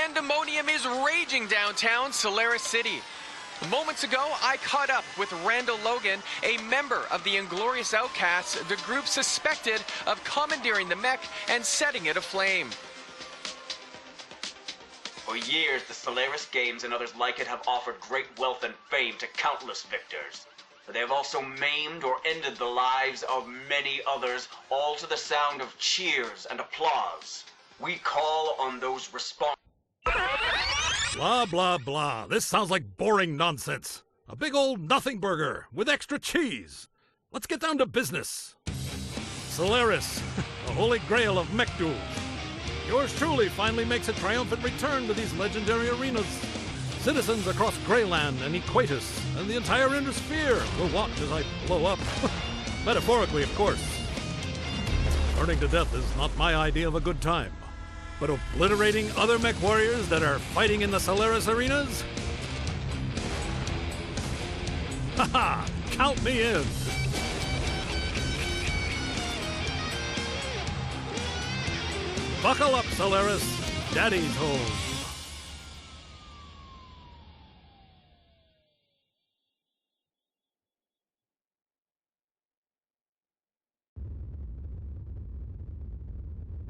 Pandemonium is raging downtown Solaris City. Moments ago, I caught up with Randall Logan, a member of the Inglorious Outcasts, the group suspected of commandeering the mech and setting it aflame. For years, the Solaris Games and others like it have offered great wealth and fame to countless victors. But they have also maimed or ended the lives of many others, all to the sound of cheers and applause. We call on those responsible. Blah, blah, blah. This sounds like boring nonsense. A big old nothing burger with extra cheese. Let's get down to business. Solaris, the holy grail of mech duels. Yours truly finally makes a triumphant return to these legendary arenas. Citizens across Greyland and Equatus and the entire Innersphere will watch as I blow up. Metaphorically, of course. Burning to death is not my idea of a good time. But obliterating other mech warriors that are fighting in the Solaris arenas? Haha! Count me in! Buckle up, Solaris! Daddy's home!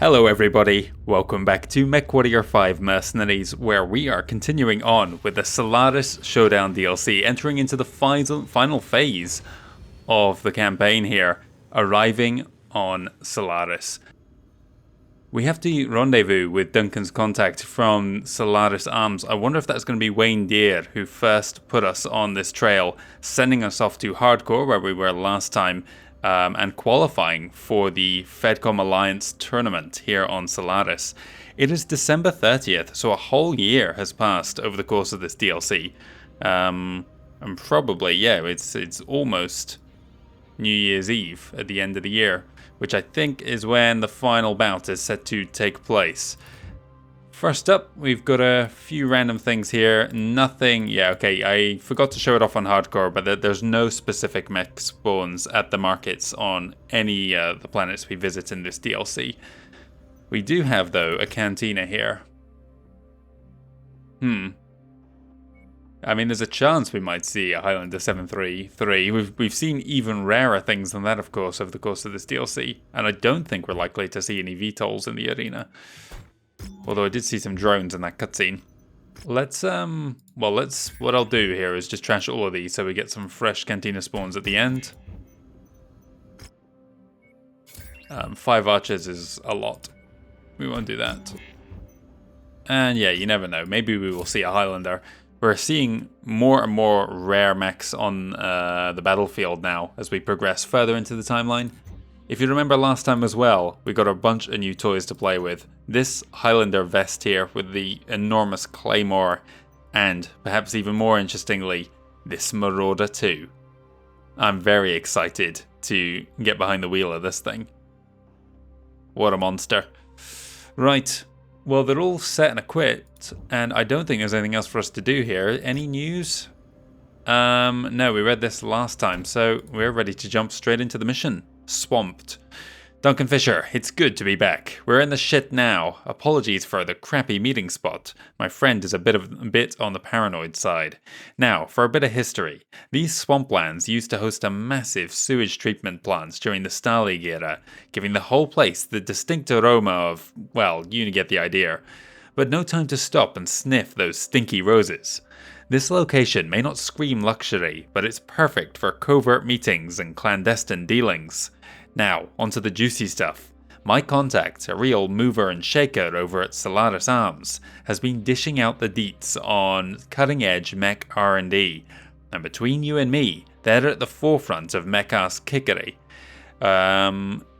Hello everybody, welcome back to MechWarrior 5 Mercenaries, where we are continuing on with the Solaris Showdown DLC, entering into the final phase of the campaign here, arriving on Solaris. We have to rendezvous with Duncan's contact from Solaris Arms. I wonder if that's going to be Wayne Deere, who first put us on this trail, sending us off to Hardcore, where we were last time, and qualifying for the Fedcom Alliance tournament here on Solaris. It is December 30th, so a whole year has passed over the course of this DLC. And probably, yeah, it's almost New Year's Eve at the end of the year, which I think is when the final bout is set to take place. First up, we've got a few random things here. Nothing, yeah, okay, I forgot to show it off on Hardcore, but there's no specific mech spawns at the markets on any of the planets we visit in this DLC. We do have, though, a cantina here. I mean, there's a chance we might see a Highlander 733. We've seen even rarer things than that, of course, over the course of this DLC. And I don't think we're likely to see any VTOLs in the arena. Although I did see some drones in that cutscene. What I'll do here is just trash all of these so we get some fresh cantina spawns at the end. 5 archers is a lot. We won't do that. And yeah, you never know. Maybe we will see a Highlander. We're seeing more and more rare mechs on the battlefield now as we progress further into the timeline. If you remember last time as well, we got a bunch of new toys to play with. This Highlander vest here with the enormous claymore, and perhaps even more interestingly, this Marauder 2. I'm very excited to get behind the wheel of this thing. What a monster. Right, well they're all set and equipped, and I don't think there's anything else for us to do here. Any news? No, we read this last time, so we're ready to jump straight into the mission. Swamped. Duncan Fisher, it's good to be back. We're in the shit now. Apologies for the crappy meeting spot. My friend is a bit on the paranoid side. Now, for a bit of history. These swamplands used to host a massive sewage treatment plant during the Stalag era, giving the whole place the distinct aroma of, well, you get the idea. But no time to stop and sniff those stinky roses. This location may not scream luxury, but it's perfect for covert meetings and clandestine dealings. Now, onto the juicy stuff. My contact, a real mover and shaker over at Solaris Arms, has been dishing out the deets on cutting-edge mech R&D. And between you and me, they're at the forefront of mech-ass kickery.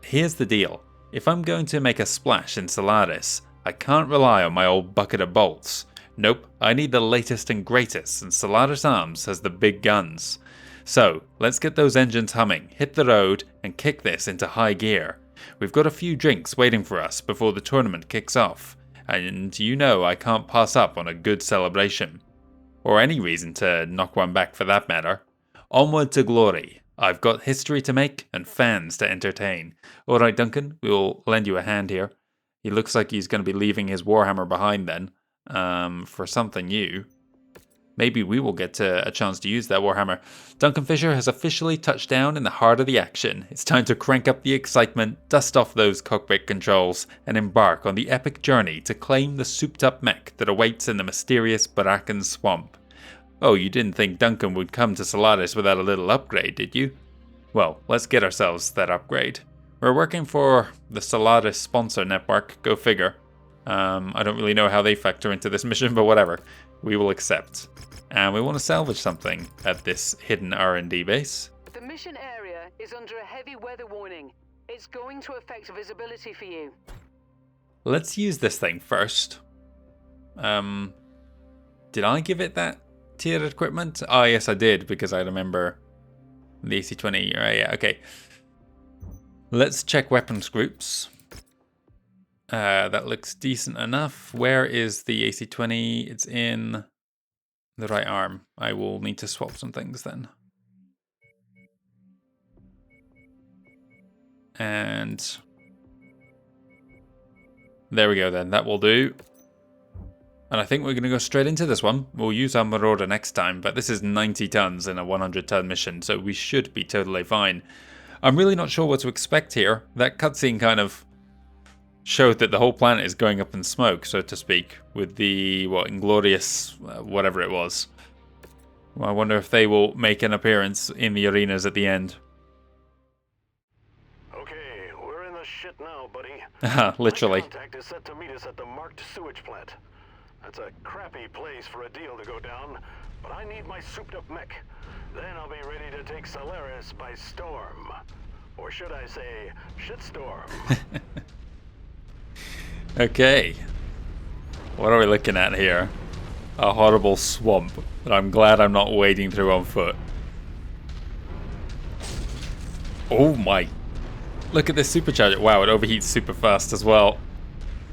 Here's the deal. If I'm going to make a splash in Solaris, I can't rely on my old bucket of bolts. Nope, I need the latest and greatest, and Solaris Arms has the big guns. So, let's get those engines humming, hit the road, and kick this into high gear. We've got a few drinks waiting for us before the tournament kicks off, and you know I can't pass up on a good celebration. Or any reason to knock one back for that matter. Onward to glory. I've got history to make and fans to entertain. Alright Duncan, we'll lend you a hand here. He looks like he's going to be leaving his Warhammer behind then. for something new. Maybe we will get a chance to use that Warhammer. Duncan Fisher has officially touched down in the heart of the action. It's time to crank up the excitement, dust off those cockpit controls, and embark on the epic journey to claim the souped-up mech that awaits in the mysterious Barakan swamp. Oh, you didn't think Duncan would come to Solaris without a little upgrade, did you? Well, let's get ourselves that upgrade. We're working for the Solaris sponsor network, go figure. I don't really know how they factor into this mission, but whatever. We will accept. And we want to salvage something at this hidden R&D base. The mission area is under a heavy weather warning. It's going to affect visibility for you. Let's use this thing first. Did I give it that tiered equipment? Oh, yes, I did, because I remember the AC-20. Right, yeah, okay. Let's check weapons groups. That looks decent enough. Where is the AC-20? It's in the right arm. I will need to swap some things then. And there we go then. That will do. And I think we're going to go straight into this one. We'll use our Marauder next time, but this is 90 tons in a 100-ton mission, so we should be totally fine. I'm really not sure what to expect here. That cutscene kind of showed that the whole planet is going up in smoke, so to speak, with the, inglorious, whatever it was. Well, I wonder if they will make an appearance in the arenas at the end. Okay, we're in the shit now, buddy. Literally. My contact is set to meet us at the marked sewage plant. That's a crappy place for a deal to go down, but I need my souped-up mech. Then I'll be ready to take Solaris by storm. Or should I say, shitstorm. Okay. What are we looking at here? A horrible swamp that I'm glad I'm not wading through on foot. Oh my. Look at this supercharger. Wow, it overheats super fast as well.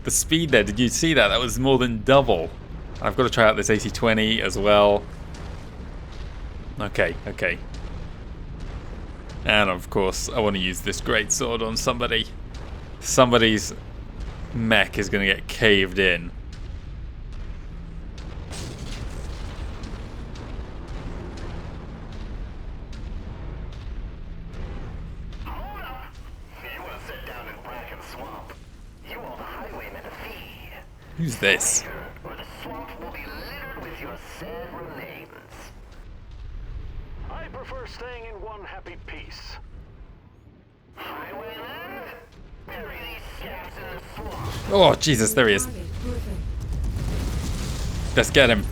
The speed there, did you see that? That was more than double. I've got to try out this AC-20 as well. Okay, okay. And of course, I want to use this great sword on somebody. Somebody's mech is going to get caved in. Hold up! You want to sit down in Bracken Swamp? You are the highwayman to feed. Who's this? Or the swamp will be littered with your sad remains. I prefer staying in one happy piece. Highwayman? Bury these scabs in the swamp. Oh, Jesus, there he is. Let's get him.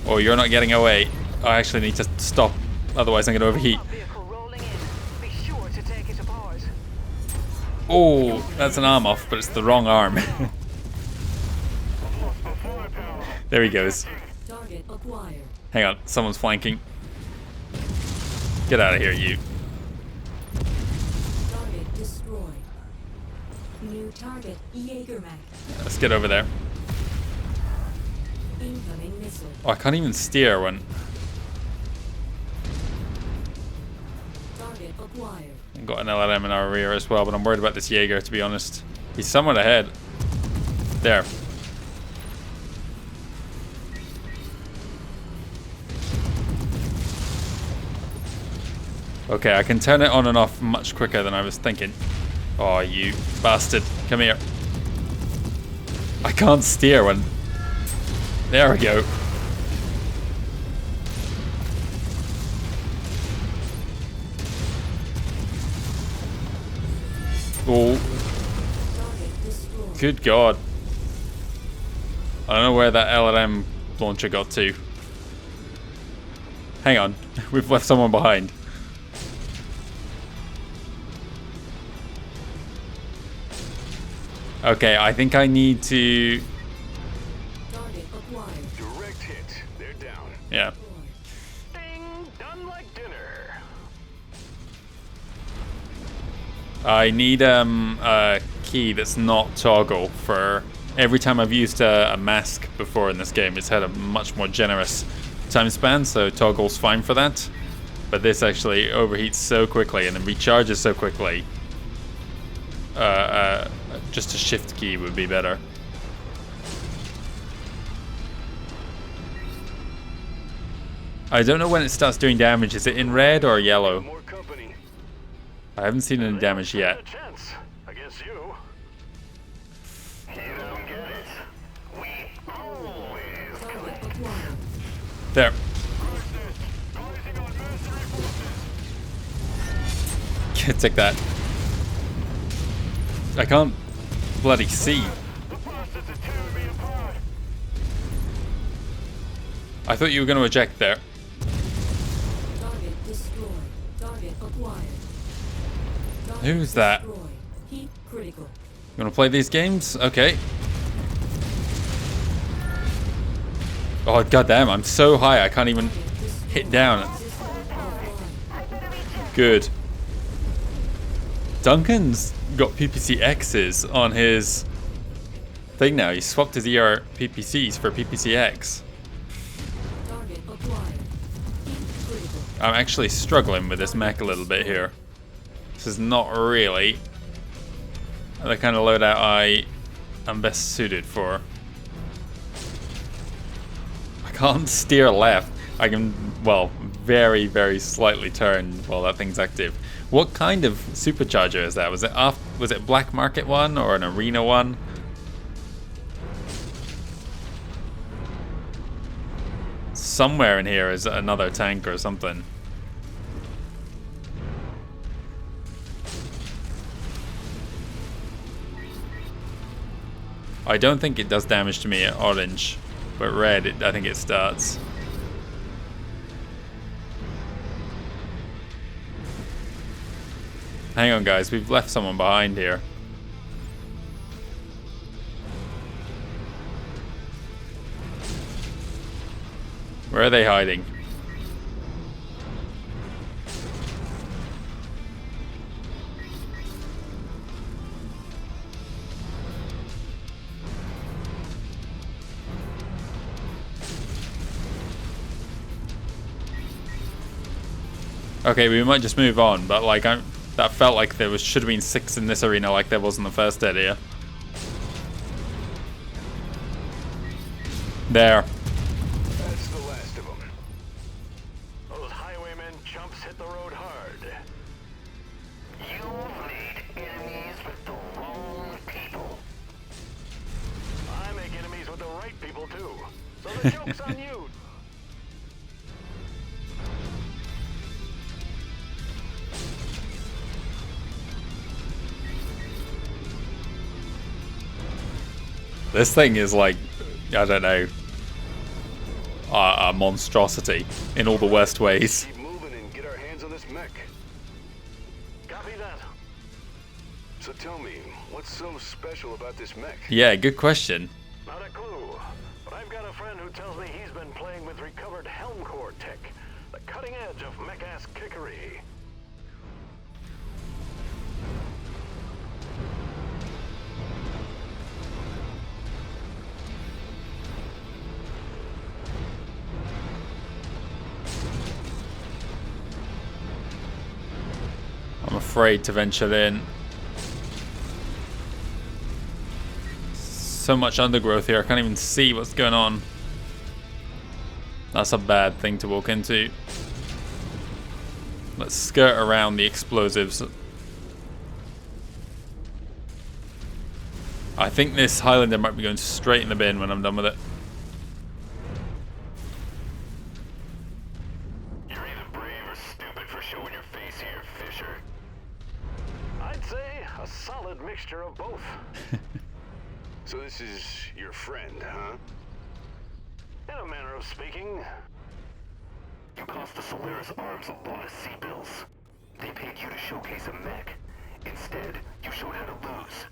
Oh, you're not getting away. I actually need to stop, otherwise I'm going to overheat. Vehicle rolling in. Be sure to take it apart. Oh, that's an arm off, but it's the wrong arm. There he goes. Target acquired. Hang on, someone's flanking. Get out of here, you. Target destroyed. New target Jägermech. Let's get over there. Incoming missile. Oh, I can't even steer when... Target acquired. I've got an LRM in our rear as well, but I'm worried about this Jaeger, to be honest. He's somewhat ahead. There. Okay, I can turn it on and off much quicker than I was thinking. Oh, you bastard. Come here. I can't steer when... There we go. Oh. Target destroyed. Good God. I don't know where that LRM launcher got to. Hang on. We've left someone behind. Okay, I think I need to... Target acquired. Direct hit. They're down. Yeah. Ding! Done like dinner. I need a key that's not toggle for... Every time I've used a mask before in this game, it's had a much more generous time span, so toggle's fine for that. But this actually overheats so quickly and then recharges so quickly. Just a shift key would be better. I don't know when it starts doing damage. Is it in red or yellow? More company. I haven't seen any damage yet. A chance against you. You don't get it. We always Target acquired. There. Take that. I can't bloody see. I thought you were going to eject there. Target destroyed. Target acquired. Target Who's that? destroyed. Heat critical. You want to play these games? Okay. Oh, goddamn. I'm so high I can't even hit down. Good. Duncan's got PPCXs on his thing now. He swapped his ER PPCs for PPCX. Target acquired. Heat critical. I'm actually struggling with this mech a little bit here. This is not really the kind of loadout I am best suited for. I can't steer left. I can, well, very, very slightly turn while that thing's active. What kind of supercharger is that? Was it black market one or an arena one? Somewhere in here is another tank or something. I don't think it does damage to me at orange, but red, I think it starts. Hang on, guys, we've left someone behind here. Where are they hiding? Okay, we might just move on, but like that felt like there should have been 6 in this arena like there was in the first area. There. That's the last of them. Those highwaymen chumps hit the road hard. You've made enemies with the wrong people. I make enemies with the right people too. So the joke's on you. This thing is like, I don't know, a monstrosity in all the worst ways. Keep moving and get our hands on this mech. Copy that. So tell me, what's so special about this mech? Yeah, good question. Not a clue, but I've got a friend who tells me he's been playing with recovered helm core tech, the cutting edge of mech-ass kickery. I'm afraid to venture in. So much undergrowth here, I can't even see what's going on. That's a bad thing to walk into. Let's skirt around the explosives. I think this Highlander might be going straight in the bin when I'm done with it. You're either brave or stupid for showing your face here, Fisher. I'd say a solid mixture of both. So this is your friend, huh? In a manner of speaking. You cost the Solaris Arms a lot of C-bills. They paid you to showcase a mech. Instead, you showed how to lose.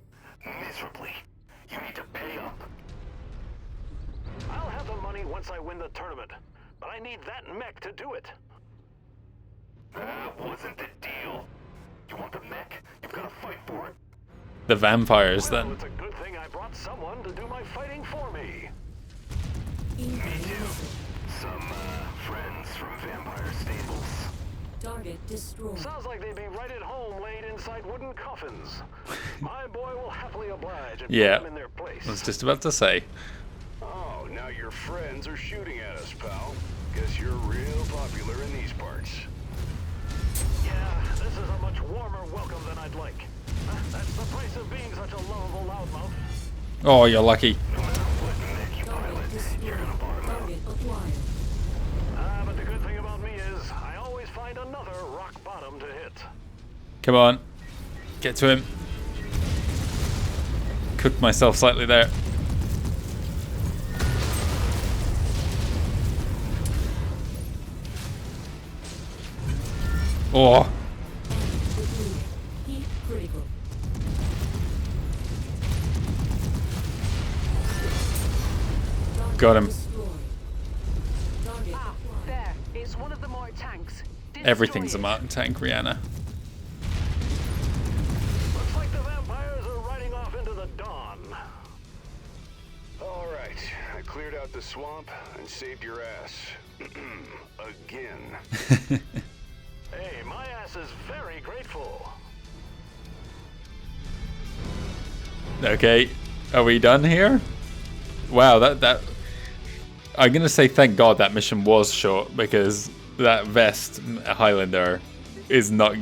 Miserably. You need to pay up. I'll have the money once I win the tournament, but I need that mech to do it. That wasn't the deal. You want the mech? You've got to fight for it. The vampires Well, then. it's a good thing I brought someone to do my fighting for me. Some, friends from vampire stables. Target destroyed. Sounds like they'd be right at home laid inside wooden coffins. My boy will happily oblige and Yeah. put them in their place. I was just about to say. Oh, now your friends are shooting at us, pal. Guess you're real popular in these parts. Yeah, this is a much warmer welcome than I'd like. That's the price of being such a lovable loudmouth. Oh, you're lucky. No matter what mech you pilot, you're gonna barf out. Target acquired. But the good thing about me is I always find another rock bottom to hit. Come on. Get to him. Cooked myself slightly there. Oh, Heat critical. Target got him. destroyed. Target Ah, acquired. there. It's one of the marked tanks. Destroy Everything's a it. mountain tank, Rihanna. Looks like the vampires are riding off into the dawn. All right, I cleared out the swamp and saved your ass. Again. Hey, my ass is very grateful. Okay, are we done here? Wow, that I'm gonna say thank God that mission was short, because that vest Highlander is not.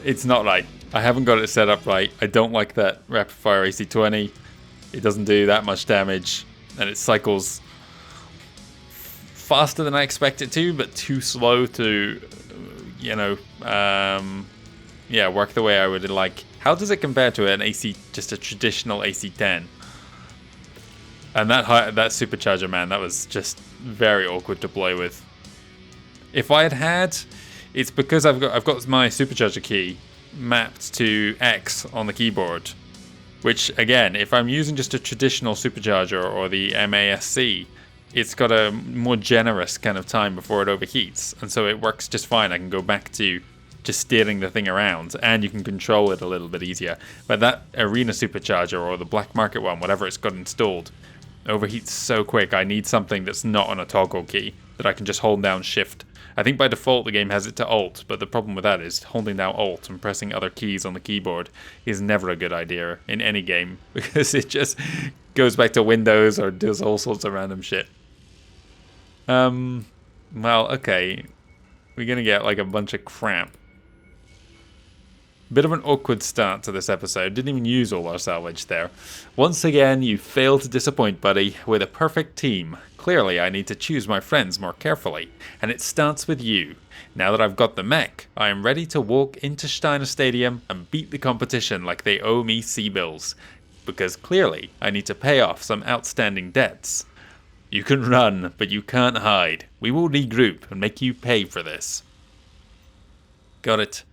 It's not right. I haven't got it set up right. I don't like that rapid fire AC-20. It doesn't do that much damage, and it cycles faster than I expect it to, but too slow to, you know, yeah, work the way I would like. How does it compare to an AC, just a traditional AC-10? And that supercharger, man, that was just very awkward to play with. If I had, it's because I've got my supercharger key mapped to X on the keyboard, which again, if I'm using just a traditional supercharger or the MASC, it's got a more generous kind of time before it overheats, and so it works just fine. I can go back to just steering the thing around, and you can control it a little bit easier. But that Arena supercharger or the black market one, whatever it's got installed, overheats so quick. I need something that's not on a toggle key, that I can just hold down shift. I think by default the game has it to alt, but the problem with that is holding down alt and pressing other keys on the keyboard is never a good idea in any game, because it just goes back to Windows or does all sorts of random shit. Well, okay. We're gonna get like a bunch of crap. Bit of an awkward start to this episode. Didn't even use all our salvage there. Once again, you failed to disappoint, buddy, with a perfect team. Clearly, I need to choose my friends more carefully, and it starts with you. Now that I've got the mech, I am ready to walk into Steiner Stadium and beat the competition like they owe me C-bills. Because clearly, I need to pay off some outstanding debts. You can run, but you can't hide. We will regroup and make you pay for this. Got it.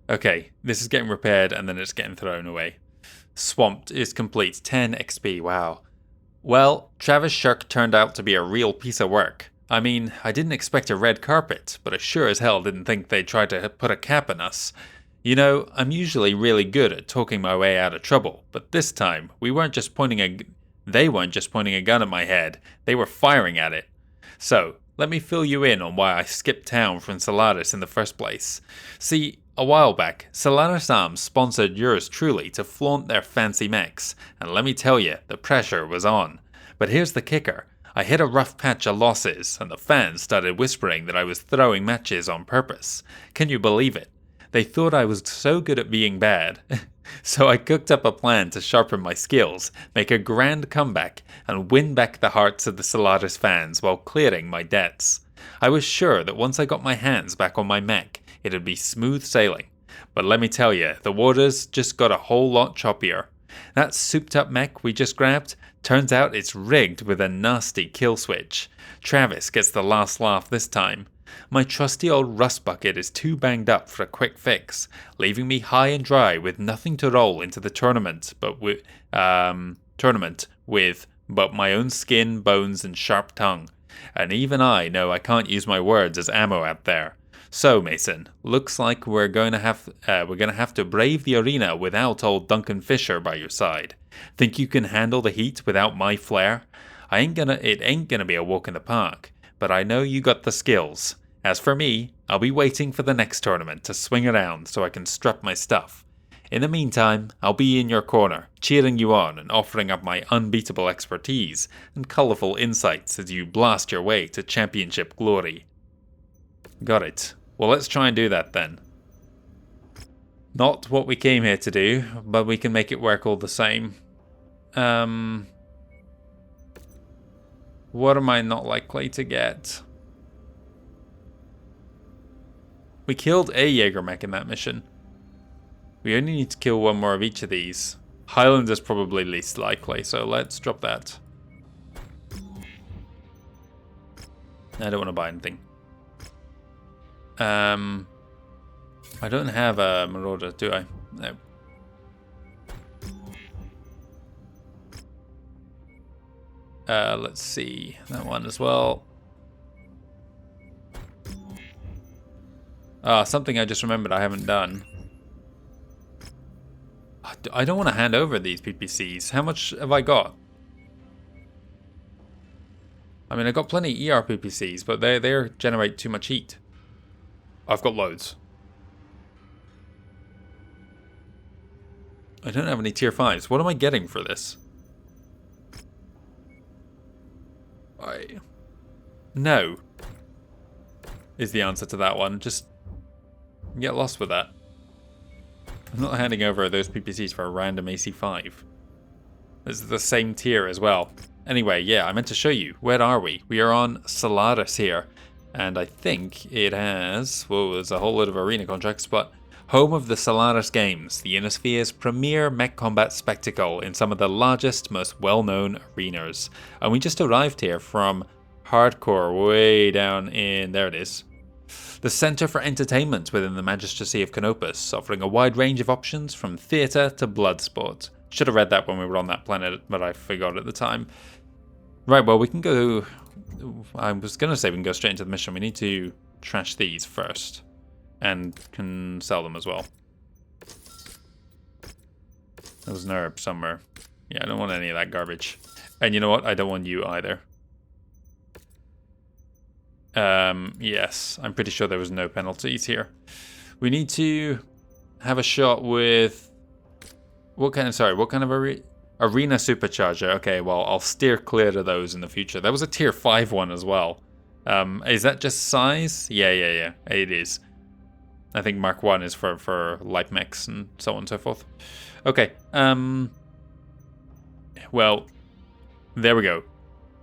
Okay, this is getting repaired and then it's getting thrown away. Swamped is complete. 10 XP, wow. Well, Travis Shirk turned out to be a real piece of work. I mean, I didn't expect a red carpet, but I sure as hell didn't think they'd try to put a cap on us. You know, I'm usually really good at talking my way out of trouble, but this time, they weren't just pointing a gun at my head, they were firing at it. So, let me fill you in on why I skipped town from Solaris in the first place. See, a while back, Solaris Arms sponsored yours truly to flaunt their fancy mechs, and let me tell you, the pressure was on. But here's the kicker. I hit a rough patch of losses, and the fans started whispering that I was throwing matches on purpose. Can you believe it? They thought I was so good at being bad. So I cooked up a plan to sharpen my skills, make a grand comeback, and win back the hearts of the Solaris fans while clearing my debts. I was sure that once I got my hands back on my mech, it'd be smooth sailing. But let me tell you, the waters just got a whole lot choppier. That souped up mech we just grabbed, turns out it's rigged with a nasty kill switch. Travis gets the last laugh this time. My trusty old rust bucket is too banged up for a quick fix, leaving me high and dry with nothing to roll into the tournament but my own skin, bones, and sharp tongue. And even I know I can't use my words as ammo out there. So, Mason, looks like we're gonna have to brave the arena without old Duncan Fisher by your side. Think you can handle the heat without my flair? It ain't gonna be a walk in the park, but I know you got the skills. As for me, I'll be waiting for the next tournament to swing around so I can strut my stuff. In the meantime, I'll be in your corner, cheering you on and offering up my unbeatable expertise and colourful insights as you blast your way to championship glory. Got it. Well, let's try and do that then. Not what we came here to do, but we can make it work all the same. What am I not likely to get? We killed a Jaeger mech in that mission. We only need to kill one more of each of these. Highland is probably least likely, so let's drop that. I don't want to buy anything. I don't have a Marauder, do I? No. Let's see. That one as well. Something I just remembered I haven't done. I don't want to hand over these PPCs. How much have I got? I mean, I got plenty ER PPCs, but they generate too much heat. I've got loads. I don't have any tier 5s. What am I getting for this? No. Is the answer to that one. Just get lost with that. I'm not handing over those PPCs for a random AC5. This is the same tier as well. Anyway, yeah, I meant to show you. Where are we? We are on Solaris here. And I think it has... Whoa, there's a whole lot of arena contracts, but... Home of the Solaris Games, the Ionosphere's premier mech combat spectacle in some of the largest, most well-known arenas. And we just arrived here from hardcore, way down in... There it is. The centre for entertainment within the Magistracy of Canopus, offering a wide range of options from theatre to blood sport. Should have read that when we were on that planet, but I forgot at the time. Right, well, we can go... I was going to say we can go straight into the mission. We need to trash these first. And can sell them as well. There's an herb somewhere. Yeah, I don't want any of that garbage. And you know what? I don't want you either. Yes, I'm pretty sure there was no penalties here. We need to have a shot with... What kind of arena supercharger? Okay, well, I'll steer clear to those in the future. There was a tier 5 one as well. Is that just size? Yeah, it is. I think Mark 1 is for light mechs and so on and so forth. Okay, well, there we go.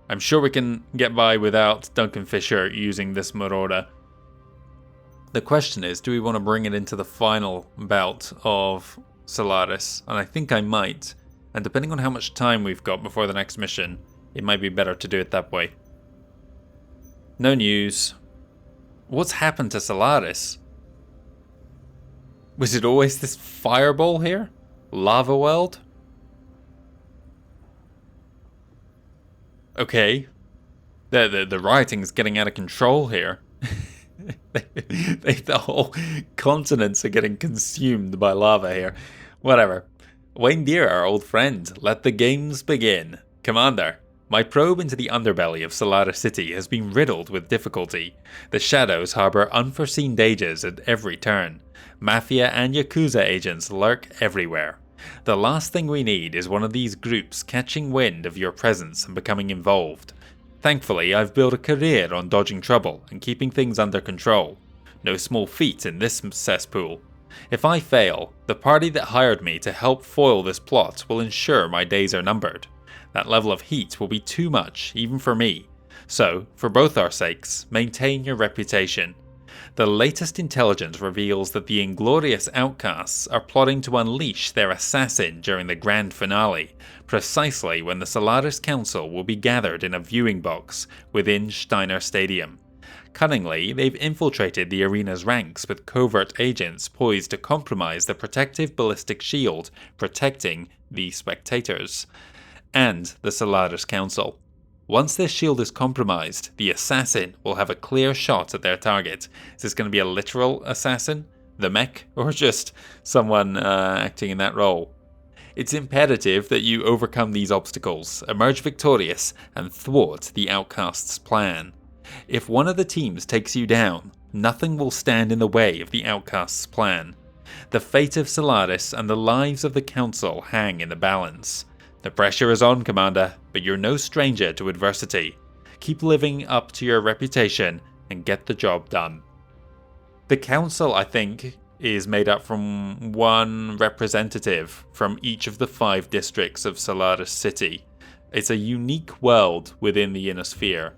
I'm sure we can get by without Duncan Fisher using this Marauder. The question is, do we want to bring it into the final bout of Solaris? And I think I might. And depending on how much time we've got before the next mission, it might be better to do it that way. No news. What's happened to Solaris? Was it always this fireball here? Lava world? Okay. The rioting's getting out of control here. The whole continents are getting consumed by lava here. Whatever. Wayne Deere, our old friend, let the games begin. Commander, my probe into the underbelly of Solaris City has been riddled with difficulty. The shadows harbor unforeseen dangers at every turn. Mafia and Yakuza agents lurk everywhere. The last thing we need is one of these groups catching wind of your presence and becoming involved. Thankfully, I've built a career on dodging trouble and keeping things under control. No small feat in this cesspool. If I fail, the party that hired me to help foil this plot will ensure my days are numbered. That level of heat will be too much, even for me. So, for both our sakes, maintain your reputation. The latest intelligence reveals that the inglorious outcasts are plotting to unleash their assassin during the grand finale, precisely when the Solaris Council will be gathered in a viewing box within Steiner Stadium. Cunningly, they've infiltrated the arena's ranks with covert agents poised to compromise the protective ballistic shield protecting the spectators and the Solaris Council. Once this shield is compromised, the assassin will have a clear shot at their target. Is this going to be a literal assassin, the mech, or just someone acting in that role? It's imperative that you overcome these obstacles, emerge victorious, and thwart the outcast's plan. If one of the teams takes you down, nothing will stand in the way of the outcast's plan. The fate of Solaris and the lives of the Council hang in the balance. The pressure is on, Commander, but you're no stranger to adversity. Keep living up to your reputation and get the job done. The Council, I think, is made up from one representative from each of the 5 districts of Solaris City. It's a unique world within the Inner Sphere,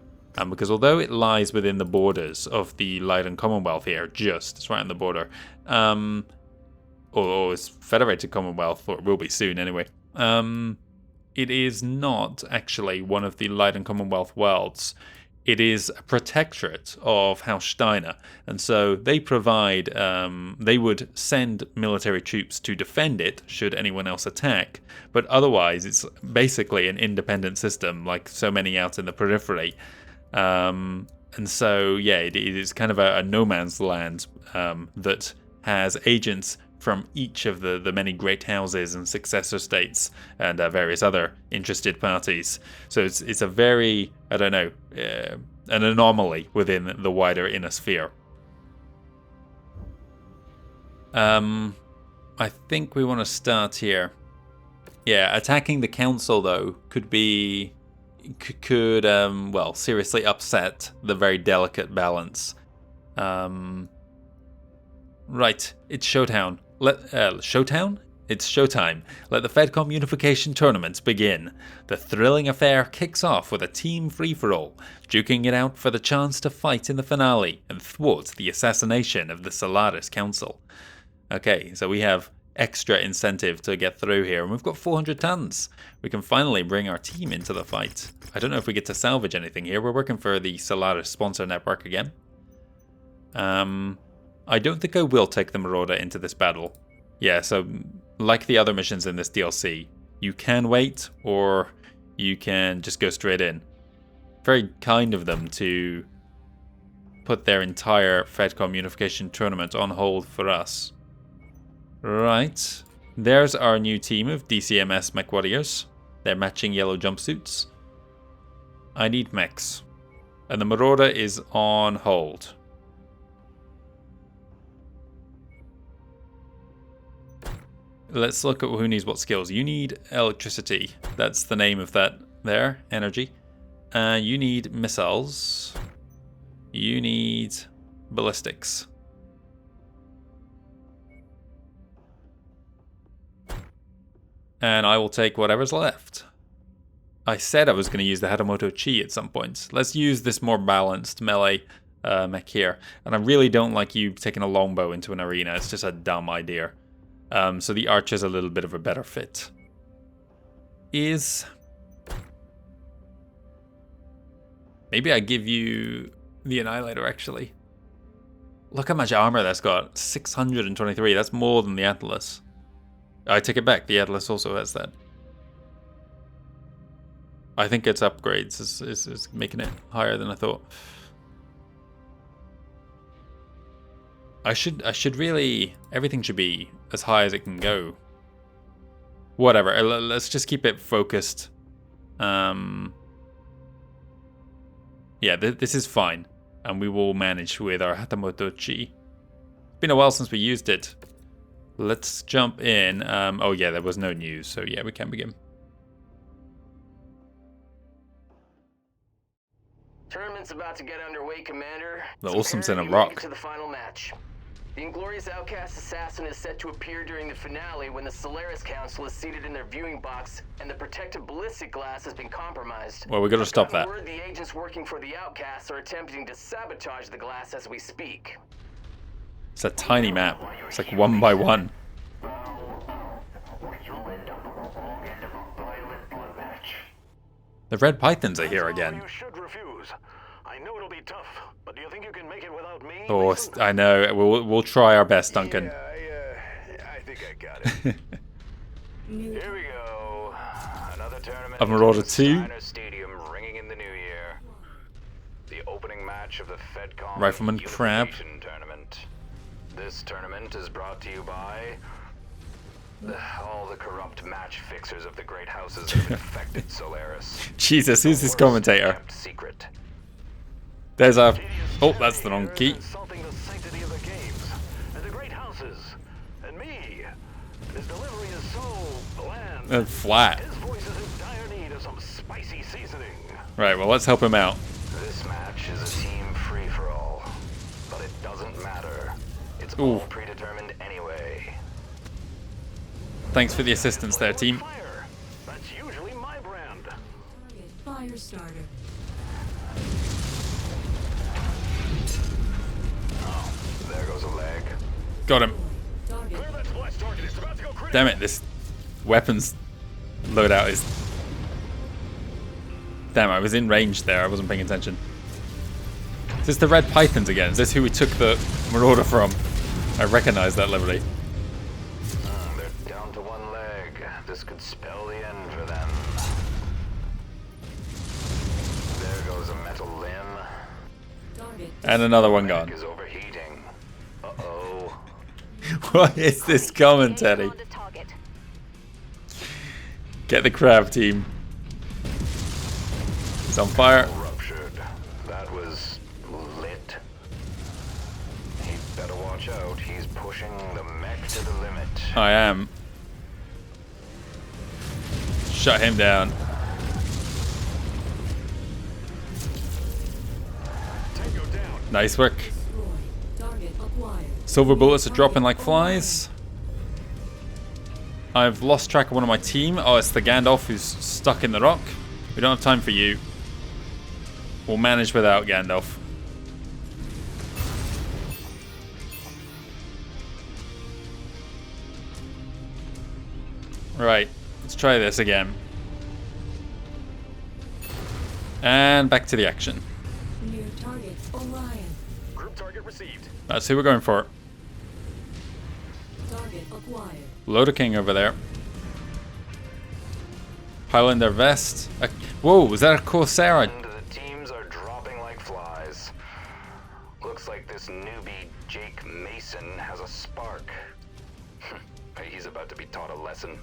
because although it lies within the borders of the Leiden Commonwealth here, it's right on the border, or it's Federated Commonwealth, or it will be soon anyway, it is not actually one of the Leiden Commonwealth worlds. It is a protectorate of House Steiner, and so they provide, they would send military troops to defend it should anyone else attack, but otherwise it's basically an independent system like so many out in the periphery. And so, yeah, it is kind of a no man's land that has agents from each of the many great houses and successor states and various other interested parties. So it's a very, I don't know, an anomaly within the wider Inner Sphere. I think we want to start here. Yeah, attacking the Council, though, could seriously upset the very delicate balance. Right, it's Showdown. Showdown? It's showtime. Let the FedCom Unification Tournament begin. The thrilling affair kicks off with a team free-for-all, duking it out for the chance to fight in the finale and thwart the assassination of the Solaris Council. Okay, so we have extra incentive to get through here, and we've got 400 tons. We can finally bring our team into the fight. I don't know if we get to salvage anything here. We're working for the Solaris sponsor network again. I don't think I will take the Marauder into this battle. Yeah, so like the other missions in this DLC, you can wait or you can just go straight in. Very kind of them to put their entire FedCom Unification Tournament on hold for us. Right, there's our new team of DCMS MechWarriors. They're matching yellow jumpsuits. I need mechs. And the Marauder is on hold. Let's look at who needs what skills. You need electricity. That's the name of that there. Energy. You need missiles. You need ballistics. And I will take whatever's left. I said I was going to use the Hatamoto Chi at some point. Let's use this more balanced melee mech here. And I really don't like you taking a longbow into an arena. It's just a dumb idea. So the Archer's a little bit of a better fit. Maybe I give you the Annihilator, actually. Look how much armor that's got. 623. That's more than the Atlas. I take it back. The Atlas also has that. I think its upgrades is making it higher than I thought. I should really... Everything should be as high as it can go. Whatever. Let's just keep it focused. Yeah, this is fine. And we will manage with our Hatamoto Chi. It's been a while since we used it. Let's jump in. Oh yeah, there was no news. So yeah, we can begin. Tournament's about to get underway, Commander. The Awesome's in a Prepare to rock. make it to the final match. The Inglorious Outcast Assassin is set to appear during the finale when the Solaris Council is seated in their viewing box and the protective ballistic glass has been compromised. Well, we got to stop that. Word the agents working for the Outcasts are attempting to sabotage the glass as we speak. It's a tiny map. It's like 1 by 1. The Red Pythons are here again. You should refuse. I know it'll be tough, but do you think you can make it without me? Oh, I know. We'll try our best, Duncan. Yeah, I think I got it. Here we go. Another tournament. Of Marauder 2. Steiner Stadium ringing in the new year. The opening match of the FedCom Rifleman Crab. Unification Tournament. This tournament is brought to you by all the corrupt match fixers of the great houses that have infected Solaris. Jesus, who's this commentator? Kept secret. There's our... Oh, that's the wrong key. Insulting the sanctity of the games and the great houses. Flat. His voice is in dire need of some spicy seasoning. Right, well, let's help him out. This match is a team free-for-all, but it doesn't matter. It's Ooh. all predetermined anyway. Thanks for the assistance there, team. Fire. That's usually my brand. Target fire starter. There goes a leg. Got him. Target. Clear that splash target. It's about to go crazy. Damn it, this weapons loadout is... Damn, I was in range there. I wasn't paying attention. Is this the Red Pythons again? Is this who we took the Marauder from? I recognize that livery. They're down to one leg. This could spell the end for them. There goes a metal limb. Target. And another one Neck gone. is overheating. Uh-oh. What is this commentary? Get the crab, team. He's on fire. Ruptured. That was lit. He'd better watch out. He's pushing the mech to the limit. I am. Shut him down. Tango down. Nice work. Destroy. Target acquired. Silver bullets are dropping like flies. I've lost track of one of my team. Oh, it's the Gandalf who's stuck in the rock. We don't have time for you. We'll manage without Gandalf. Right, let's try this again. And back to the action. Near target Orion. Group target received. That's who we're going for. Target acquired. Loader King over there. Highlander vest. Whoa, was that a Corsair? And the teams are dropping like flies. Looks like this newbie Jake Mason has a spark. He's about to be taught a lesson.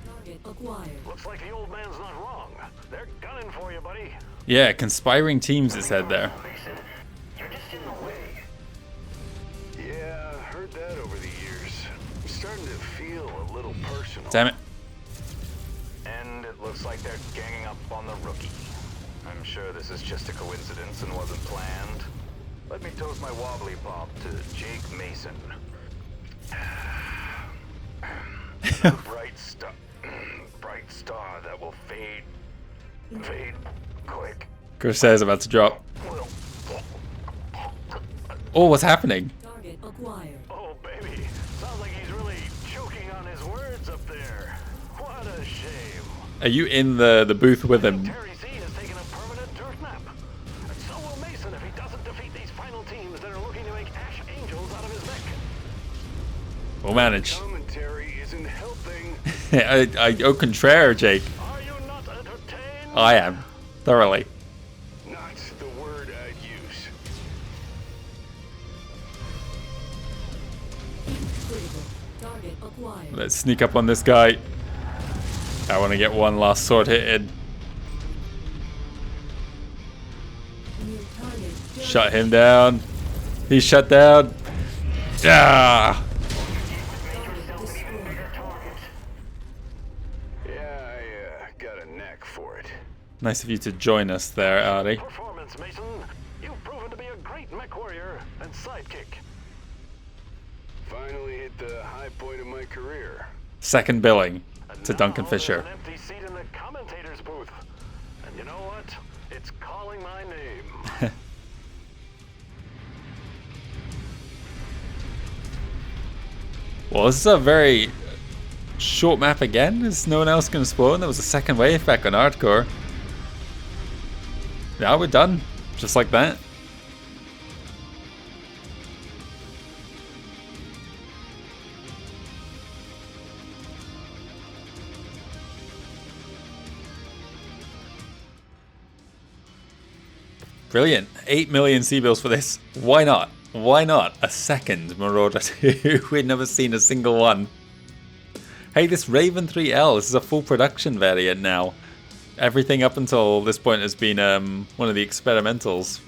Target acquired. Looks like the old man's not wrong. They're gunning for you, buddy. Yeah, conspiring teams it said there. Mason, you're just in the way. Yeah, heard that over the years. I'm starting to feel a little personal. Damn it. And it looks like they're ganging up on the rookie. I'm sure this is just a coincidence and wasn't planned. Let me toast my wobbly pop to Jake Mason. A bright star that will fade quick. Corsair's about to drop. Oh, what's happening? Target acquired. Oh, baby. Sounds like he's really choking on his words up there. What a shame. Are you in the booth with him? Terry C has taken a permanent turf nap. And so will Mason if he doesn't defeat these final teams that are looking to make Ash Angels out of his neck. We'll manage. Commentary isn't helping. Au contraire, Jake. Are you not entertained? I am. Thoroughly. Not the word I'd use. Critical. Target acquired. Let's sneak up on this guy. I want to get one last sword hit in. Near target. Shut him down. He's shut down. Ah! Yeah, I got a knack for it. Nice of you to join us there, Artie. Performance, Mason. You've proven to be a great MechWarrior and sidekick. Finally hit the high point of my career. Second billing And to now Duncan there's Fisher. an empty seat in the commentator's booth. And you know what? It's calling my name. Well, this is a very short map again. Is no one else going to spawn? There was a second wave back on hardcore. Now we're done. Just like that. Brilliant. 8 million C-bills for this. Why not? Why not? A second Marauder 2. We've never seen a single one. Hey, this Raven 3L, this is a full production variant now. Everything up until this point has been one of the experimentals.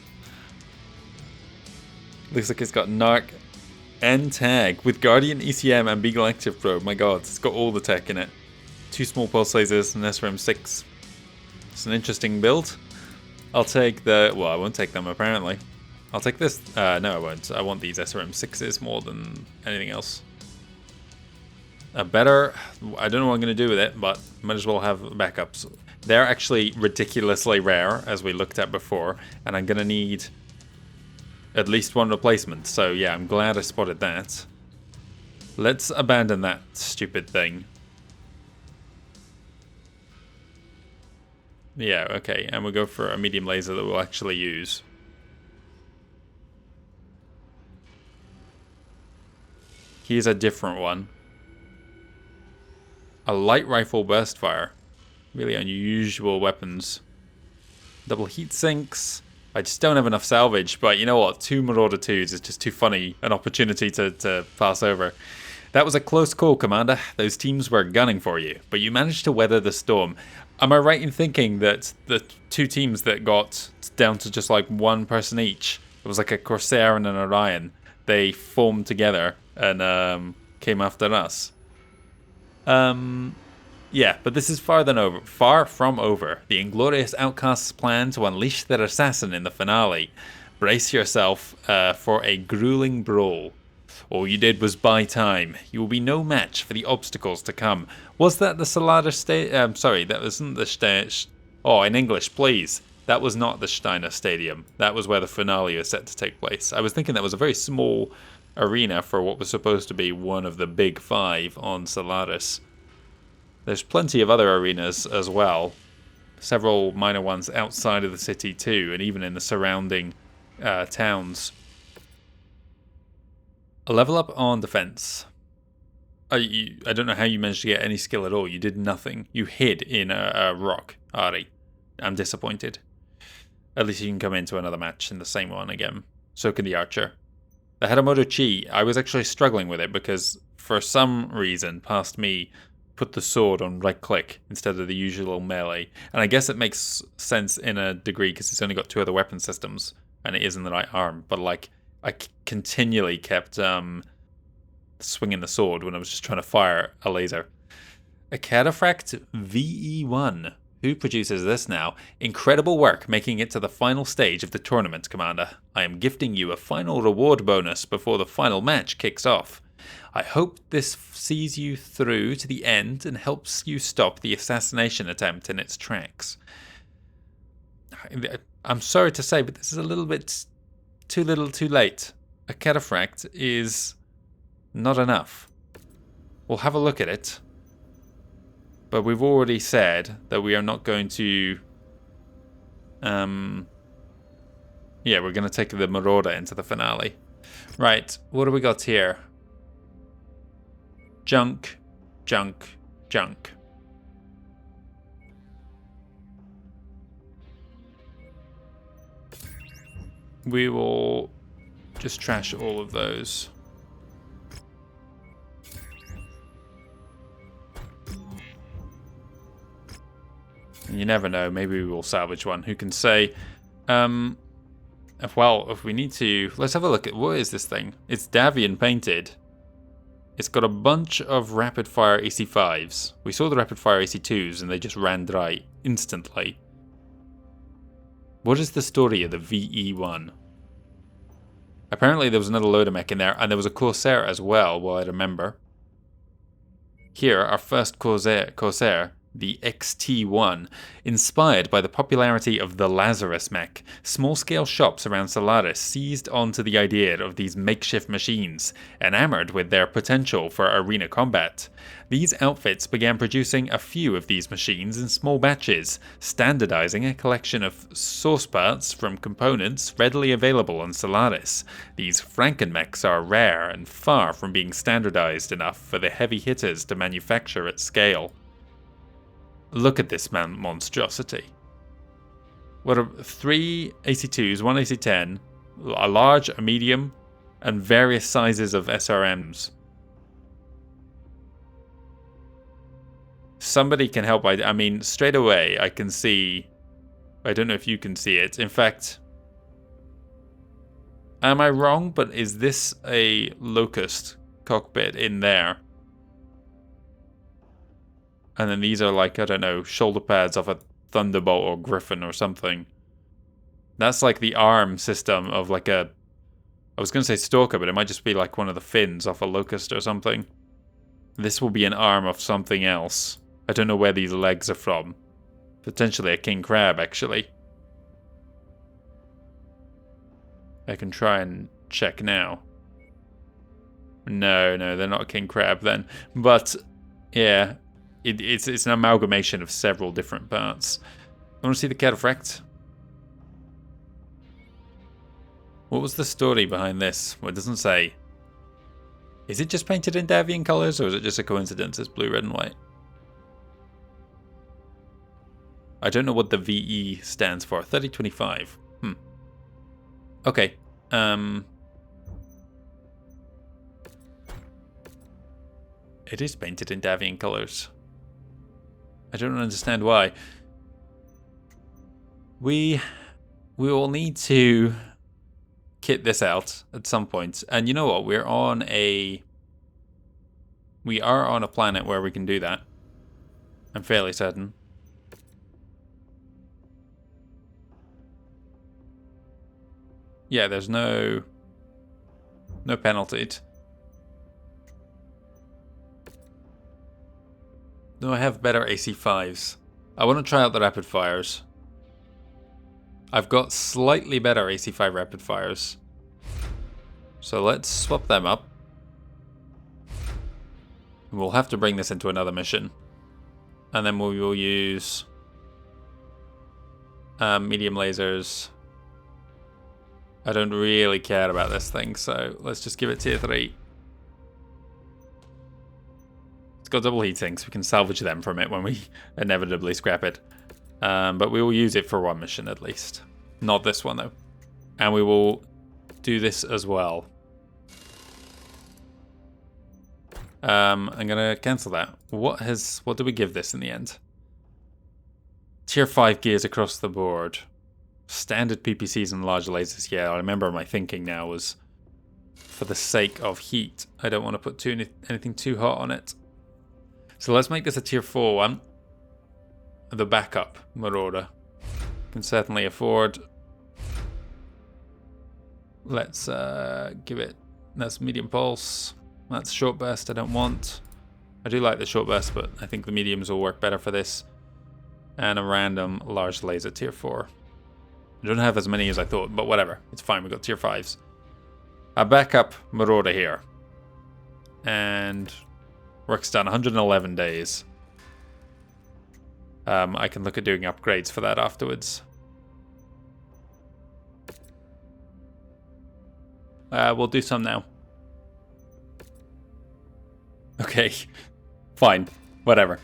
Looks like it's got Narc and Tag with Guardian ECM and Beagle Active Probe. My god, it's got all the tech in it. 2 small pulse lasers and SRM-6. It's an interesting build. I'll take the... Well, I won't take them, apparently. I'll take this. No, I won't. I want these SRM-6s more than anything else. A better... I don't know what I'm going to do with it, but might as well have backups. They're actually ridiculously rare, as we looked at before, and I'm going to need at least one replacement. So yeah, I'm glad I spotted that. Let's abandon that stupid thing. Yeah, okay, and we'll go for a medium laser that we'll actually use. Here's a different one. A light rifle burst fire. Really unusual weapons. Double heat sinks. I just don't have enough salvage, but you know what? 2 Marauder 2s is just too funny an opportunity to pass over. That was a close call, Commander. Those teams were gunning for you, but you managed to weather the storm. Am I right in thinking that the 2 teams that got down to just like 1 person each, it was like a Corsair and an Orion, they formed together and came after us? Yeah, but this is far from over. The Inglorious Outcasts plan to unleash their assassin in the finale. Brace yourself for a grueling brawl. All you did was buy time. You will be no match for the obstacles to come. Was that the Solaris sorry, that wasn't the Oh, in English, please. That was not the Steiner Stadium. That was where the finale was set to take place. I was thinking that was a very small arena for what was supposed to be one of the big 5 on Solaris. There's plenty of other arenas as well. Several minor ones outside of the city too, and even in the surrounding towns. A level up on defense. I don't know how you managed to get any skill at all. You did nothing. You hid in a rock, Ari. I'm disappointed. At least you can come into another match in the same one again. So can the archer. The Hadamoto Chi, I was actually struggling with it because for some reason, past me, put the sword on right click instead of the usual melee. And I guess it makes sense in a degree because it's only got 2 other weapon systems and it is in the right arm. But like, I continually kept swinging the sword when I was just trying to fire a laser. A Cataphract VE1. Who produces this now? Incredible work making it to the final stage of the tournament, Commander. I am gifting you a final reward bonus before the final match kicks off. I hope this sees you through to the end and helps you stop the assassination attempt in its tracks. I'm sorry to say, but this is a little bit too little too late. A Cataphract is not enough. We'll have a look at it. But we've already said that we are not going to... yeah, we're going to take the Marauder into the finale. Right, what do we got here? Junk, junk, junk. We will just trash all of those. And you never know, maybe we will salvage one. Who can say? Well, if we need to... Let's have a look at... What is this thing? It's Davian painted. It's got a bunch of rapid-fire AC-5s. We saw the rapid-fire AC-2s and they just ran dry instantly. What is the story of the VE1? Apparently there was another loader mech in there, and there was a Corsair as well, while I remember. Here, our first Corsair, the XT1, inspired by the popularity of the Lazarus mech, small-scale shops around Solaris seized onto the idea of these makeshift machines, enamored with their potential for arena combat. These outfits began producing a few of these machines in small batches, standardizing a collection of source parts from components readily available on Solaris. These Frankenmechs are rare and far from being standardized enough for the heavy hitters to manufacture at scale. Look at this monstrosity. What are 3 AC-2s, 1 AC-10, a large, a medium, and various sizes of SRMs. Somebody can help. I mean, straight away I can see... I don't know if you can see it. In fact, am I wrong? But is this a Locust cockpit in there? And then these are like, I don't know, shoulder pads of a Thunderbolt or Griffin or something. That's like the arm system of like a... I was going to say Stalker, but it might just be like one of the fins off a Locust or something. This will be an arm of something else. I don't know where these legs are from. Potentially a king crab, actually. I can try and check now. No, they're not a king crab then. But, yeah, it's an amalgamation of several different parts. I want to see the cataphract. What was the story behind this? Well, it doesn't say. Is it just painted in Davian colours, or is it just a coincidence it's blue, red and white? I don't know what the VE stands for. 3025. Okay. It is painted in Davian colours. I don't understand why. We will need to kit this out at some point. And you know what? We are on a planet where we can do that. I'm fairly certain. Yeah, there's no penalty. Do I have better AC5s? I want to try out the rapid fires. I've got slightly better AC5 rapid fires. So let's swap them up. We'll have to bring this into another mission. And then we will use medium lasers. I don't really care about this thing, so let's just give it tier 3. It's got double heat sinks. We can salvage them from it when we inevitably scrap it. But we will use it for one mission at least. Not this one, though. And we will do this as well. I'm going to cancel that. What do we give this in the end? Tier 5 gears across the board. Standard PPCs and large lasers. Yeah, I remember my thinking now was for the sake of heat. I don't want to put anything too hot on it. So let's make this a tier 4 one. The backup Marauder. Can certainly afford. Let's give it. That's medium pulse. That's short burst. I don't want. I do like the short burst, but I think the mediums will work better for this. And a random large laser tier 4. I don't have as many as I thought, but whatever. It's fine. We got tier 5s. A backup Marauder here. And work's done 111 days. I can look at doing upgrades for that afterwards. We'll do some now. Okay. Fine. Whatever.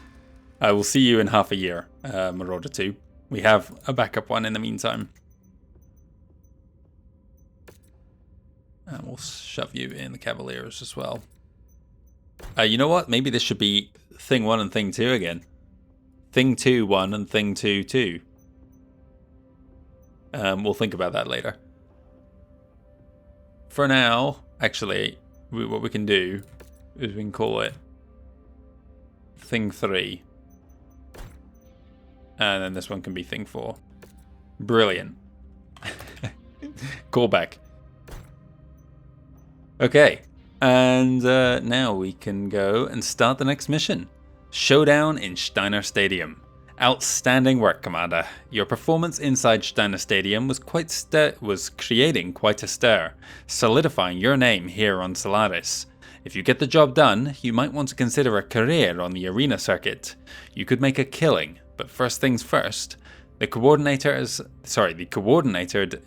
I will see you in half a year, Marauder 2. We have a backup one in the meantime. And we'll shove you in the Cavaliers as well. You know what? Maybe this should be Thing 1 and Thing 2 again. Thing 2 1 and Thing 2 2. We'll think about that later. For now, actually, what we can do is we can call it Thing 3. And then this one can be Thing 4. Brilliant. Callback. Okay, and now we can go and start the next mission. Showdown in Steiner Stadium. Outstanding work, Commander. Your performance inside Steiner Stadium was creating quite a stir, solidifying your name here on Solaris. If you get the job done, you might want to consider a career on the arena circuit. You could make a killing, but first things first. The coordinated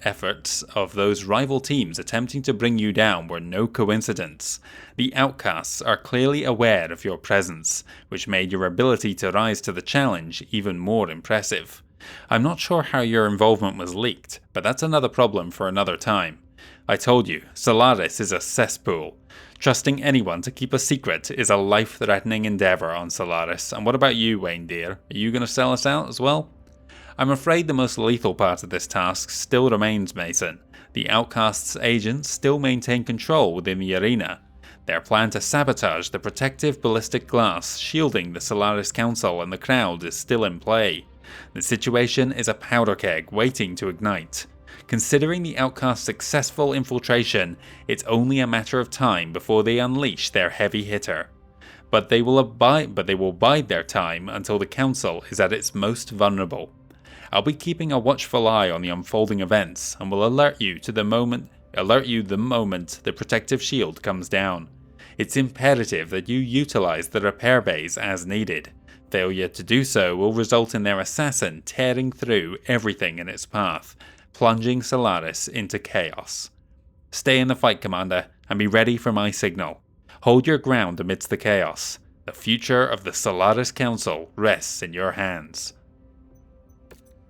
efforts of those rival teams attempting to bring you down were no coincidence. The outcasts are clearly aware of your presence, which made your ability to rise to the challenge even more impressive. I'm not sure how your involvement was leaked, but that's another problem for another time. I told you, Solaris is a cesspool. Trusting anyone to keep a secret is a life-threatening endeavor on Solaris. And what about you, Wayne dear? Are you going to sell us out as well? I'm afraid the most lethal part of this task still remains, Mason. The Outcast's agents still maintain control within the arena. Their plan to sabotage the protective ballistic glass shielding the Solaris Council and the crowd is still in play. The situation is a powder keg waiting to ignite. Considering the Outcast's successful infiltration, it's only a matter of time before they unleash their heavy hitter. But they will bide their time until the Council is at its most vulnerable. I'll be keeping a watchful eye on the unfolding events and will alert you the moment the protective shield comes down. It's imperative that you utilize the repair bays as needed. Failure to do so will result in their assassin tearing through everything in its path, plunging Solaris into chaos. Stay in the fight, Commander, and be ready for my signal. Hold your ground amidst the chaos. The future of the Solaris Council rests in your hands.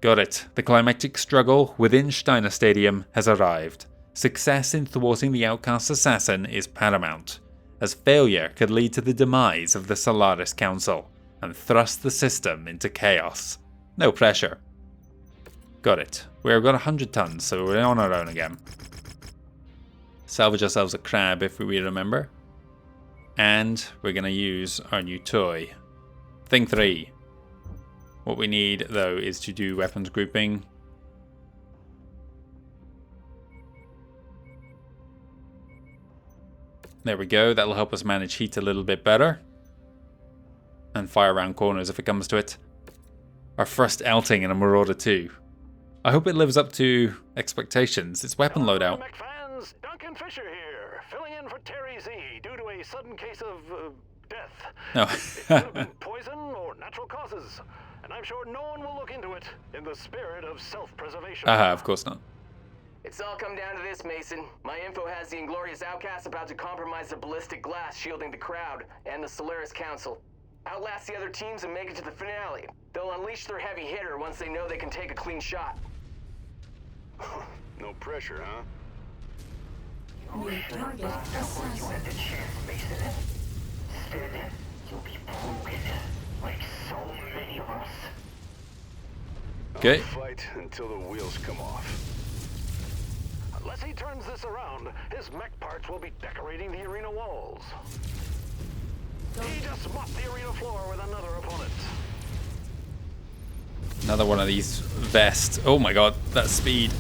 Got it. The climactic struggle within Steiner Stadium has arrived. Success in thwarting the Outcast assassin is paramount, as failure could lead to the demise of the Solaris Council and thrust the system into chaos. No pressure. Got it. We've got 100 tons, so we're on our own again. Salvage ourselves a crab if we remember. And we're going to use our new toy. Thing 3. What we need, though, is to do weapons grouping. There we go, that'll help us manage heat a little bit better. And fire around corners if it comes to it. Our first outing in a Marauder 2. I hope it lives up to expectations. It's weapon loadout. Mech fans, Duncan Fisher here, filling in for Terry Z due to a sudden case of death. No. It could have been poison or natural causes, and I'm sure no one will look into it in the spirit of self-preservation. Of course not. It's all come down to this, Mason. My info has the Inglorious Outcasts about to compromise the ballistic glass shielding the crowd and the Solaris Council. Outlast the other teams and make it to the finale. They'll unleash their heavy hitter once they know they can take a clean shot. No pressure, huh? New target assassin. Okay. I'll fight until the wheels come off. Unless he turns this around, his mech parts will be decorating the arena walls. He just mopped the arena floor with another opponent. Another one of these vests. Oh my god, that speed.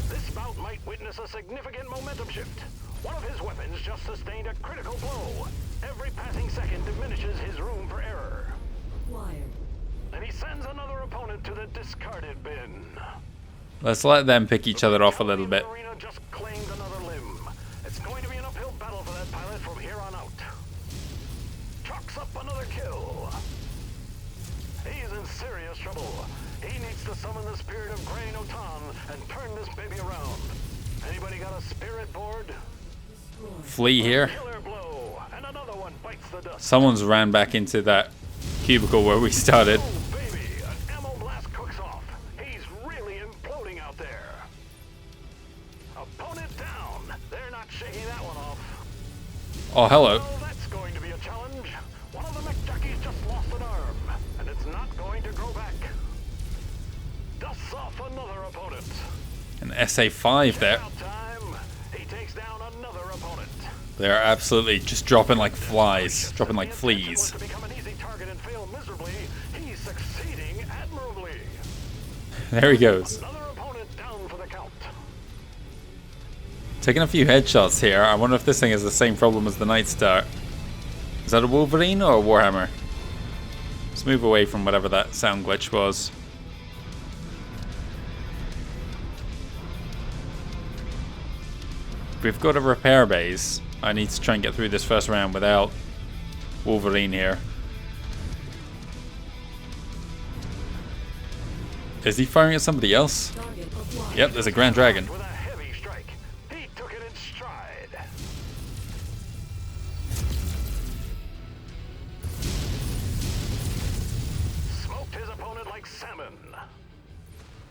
This bout might witness a significant momentum shift. One of his weapons just sustained a critical blow. Every passing second diminishes his room for error. Acquired. And he sends another opponent to the discarded bin. Let's let them pick each other off a little bit. The arena just claimed another limb. It's going to be an uphill battle for that pilot from here on out. Trucks up another kill. He's in serious trouble. He needs to summon the spirit of Grey Notan and turn this baby around. Anybody got a spirit board? Flee here. Killer blow, and another one bites the dust. Someone's ran back into that cubicle where we started. Oh, baby, an ammo blast cooks off. He's really imploding out there. Opponent down. They're not shaking that one off. Oh, hello. Well, that's going to be a challenge. One of the mech jockeys just lost an arm, and it's not going to grow back. Dusts off another opponent. An SA5 there. Out time. He takes down another opponent. They're absolutely just dropping like flies, dropping like fleas. To become an easy target and fail miserably, he's succeeding admirably. There he goes. Another opponent down for the count. Taking a few headshots here. I wonder if this thing has the same problem as the Night Star. Is that a Wolverine or a Warhammer? Let's move away from whatever that sound glitch was. We've got a repair base. I need to try and get through this first round without Wolverine here. Is he firing at somebody else? Target acquired. Yep, there's a Grand Dragon. With a heavy strike, he took it in stride. Smoked his opponent like salmon.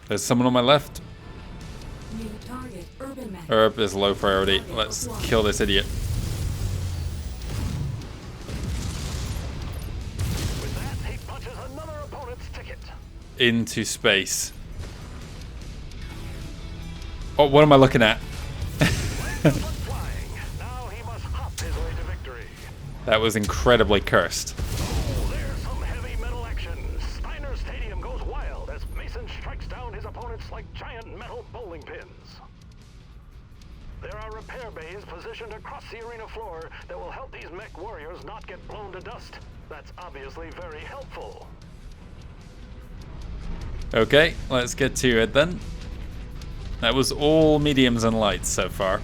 There's someone on my left. New target urban mech. Herb is low priority. Let's kill this idiot. With that, he punches another opponent's ticket. Into space. Oh, what am I looking at? Flying. Now he must hop his way to victory. That was incredibly cursed. Oh, there's some heavy metal action. Steiner Stadium goes wild as Mason strikes down his opponents like giant metal bowling pins. There are repair bays positioned across the arena floor that will help these mech warriors not get blown to dust. That's obviously very helpful. Okay, let's get to it then. That was all mediums and lights so far.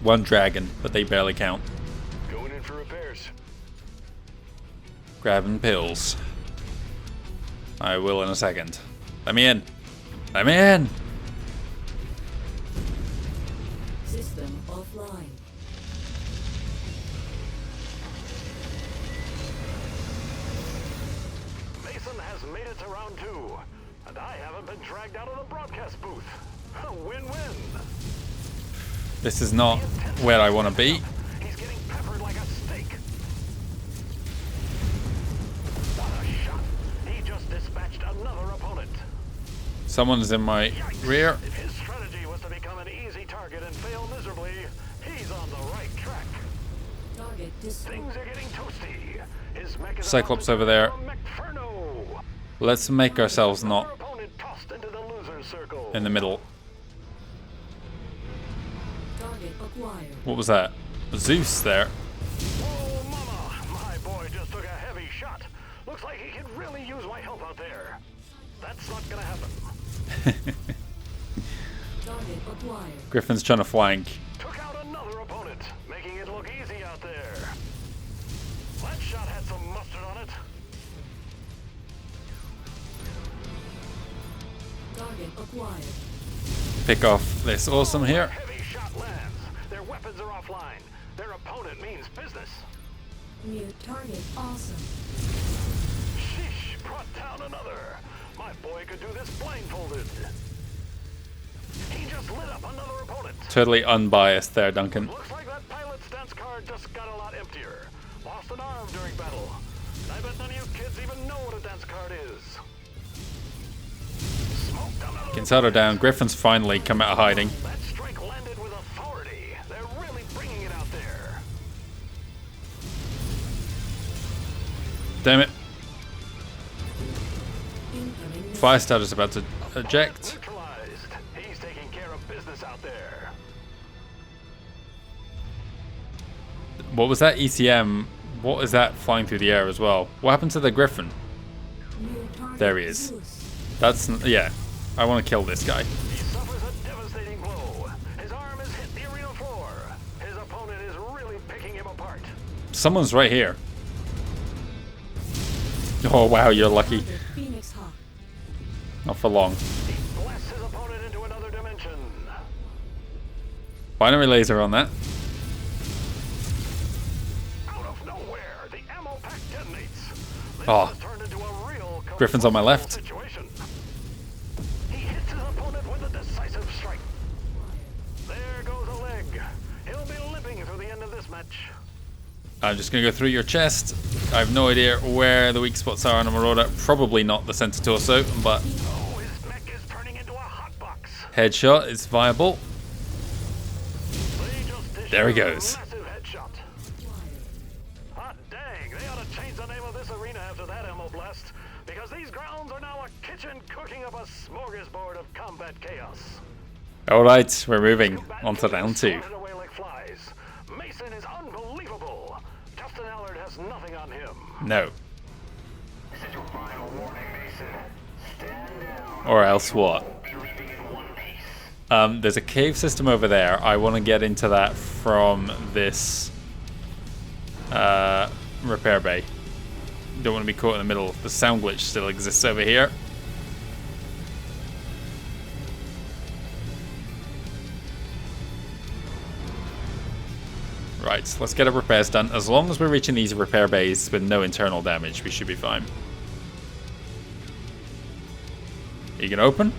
One dragon, but they barely count. Going in for repairs. Grabbing pills. I will in a second. Let me in. Let me in! System offline. Mason has made it to round 2, and I haven't been dragged out of the broadcast booth. A win-win. This is not where I want to be. He's getting peppered like a steak. What a shot. He just dispatched another opponent. Someone's in my Yikes. rear. If his strategy was to become an easy target and fail miserably, he's on the right track. Target destroyed. Things are getting toasty. His mech is Cyclops about to over there. turn into a Mechferno. Let's make ourselves Another not opponent tossed into the loser circle. in the middle. Target acquired. What was that? Zeus there. Oh, mama! My boy just took a heavy shot. Looks like he could really use my help out there. That's not gonna happen. Target acquired. Griffin's trying to flank. Took out another opponent, making it look easy out there. That shot had some mustard on it. Target acquired. Pick off this awesome here. Heavy shot lands. Their weapons are offline. Their opponent means business. New target awesome. Sheesh, brought down another. My boy could do this blindfolded. He just lit up another opponent. Totally unbiased there, Duncan. Looks like that pilot's dance card just got a lot emptier. Lost an arm during battle. And I bet none of you kids even know what a dance card is. Smoked another Kinsado down. Griffin's finally come out of hiding. That strike landed with authority. They're really bringing it out there. Damn it. Incoming. Firestarter's about to eject. Neutralized. He's taking care of business out there. What was that ECM? What is that flying through the air as well? What happened to the Griffin? New target There he is. Zeus. That's, yeah. I want to kill this guy. He suffers a devastating blow. His arm has hit the arena floor. His opponent is really picking him apart. Someone's right here. Oh wow, you're lucky. Target Phoenix Hawk. Not for long. He blasts his opponent into another dimension. Binary laser on that. Out of nowhere, the ammo pack detonates. This Oh. has turned into a real Griffin's on my left. situation. He hits his opponent with a decisive strike. There goes a leg. He'll be limping through the end of this match. I'm just going to go through your chest. I have no idea where the weak spots are on a Marauder. Probably not the center torso, but Oh, his mech is turning into a hot box. headshot is viable. They just dished There he out a goes. Massive headshot. Hot dang, they ought to change the name of this arena after that ammo blast. Because these grounds are now a kitchen cooking up a smorgasbord of combat chaos. Alright, we're moving on to round 2. Swatted away like flies. Mason is unbelievable. Justin Allard has nothing on him. No. Or else what? There's a cave system over there. I want to get into that from this repair bay. Don't want to be caught in the middle. The sound glitch still exists over here. Right, let's get our repairs done. As long as we're reaching these repair bays with no internal damage, we should be fine. You can open?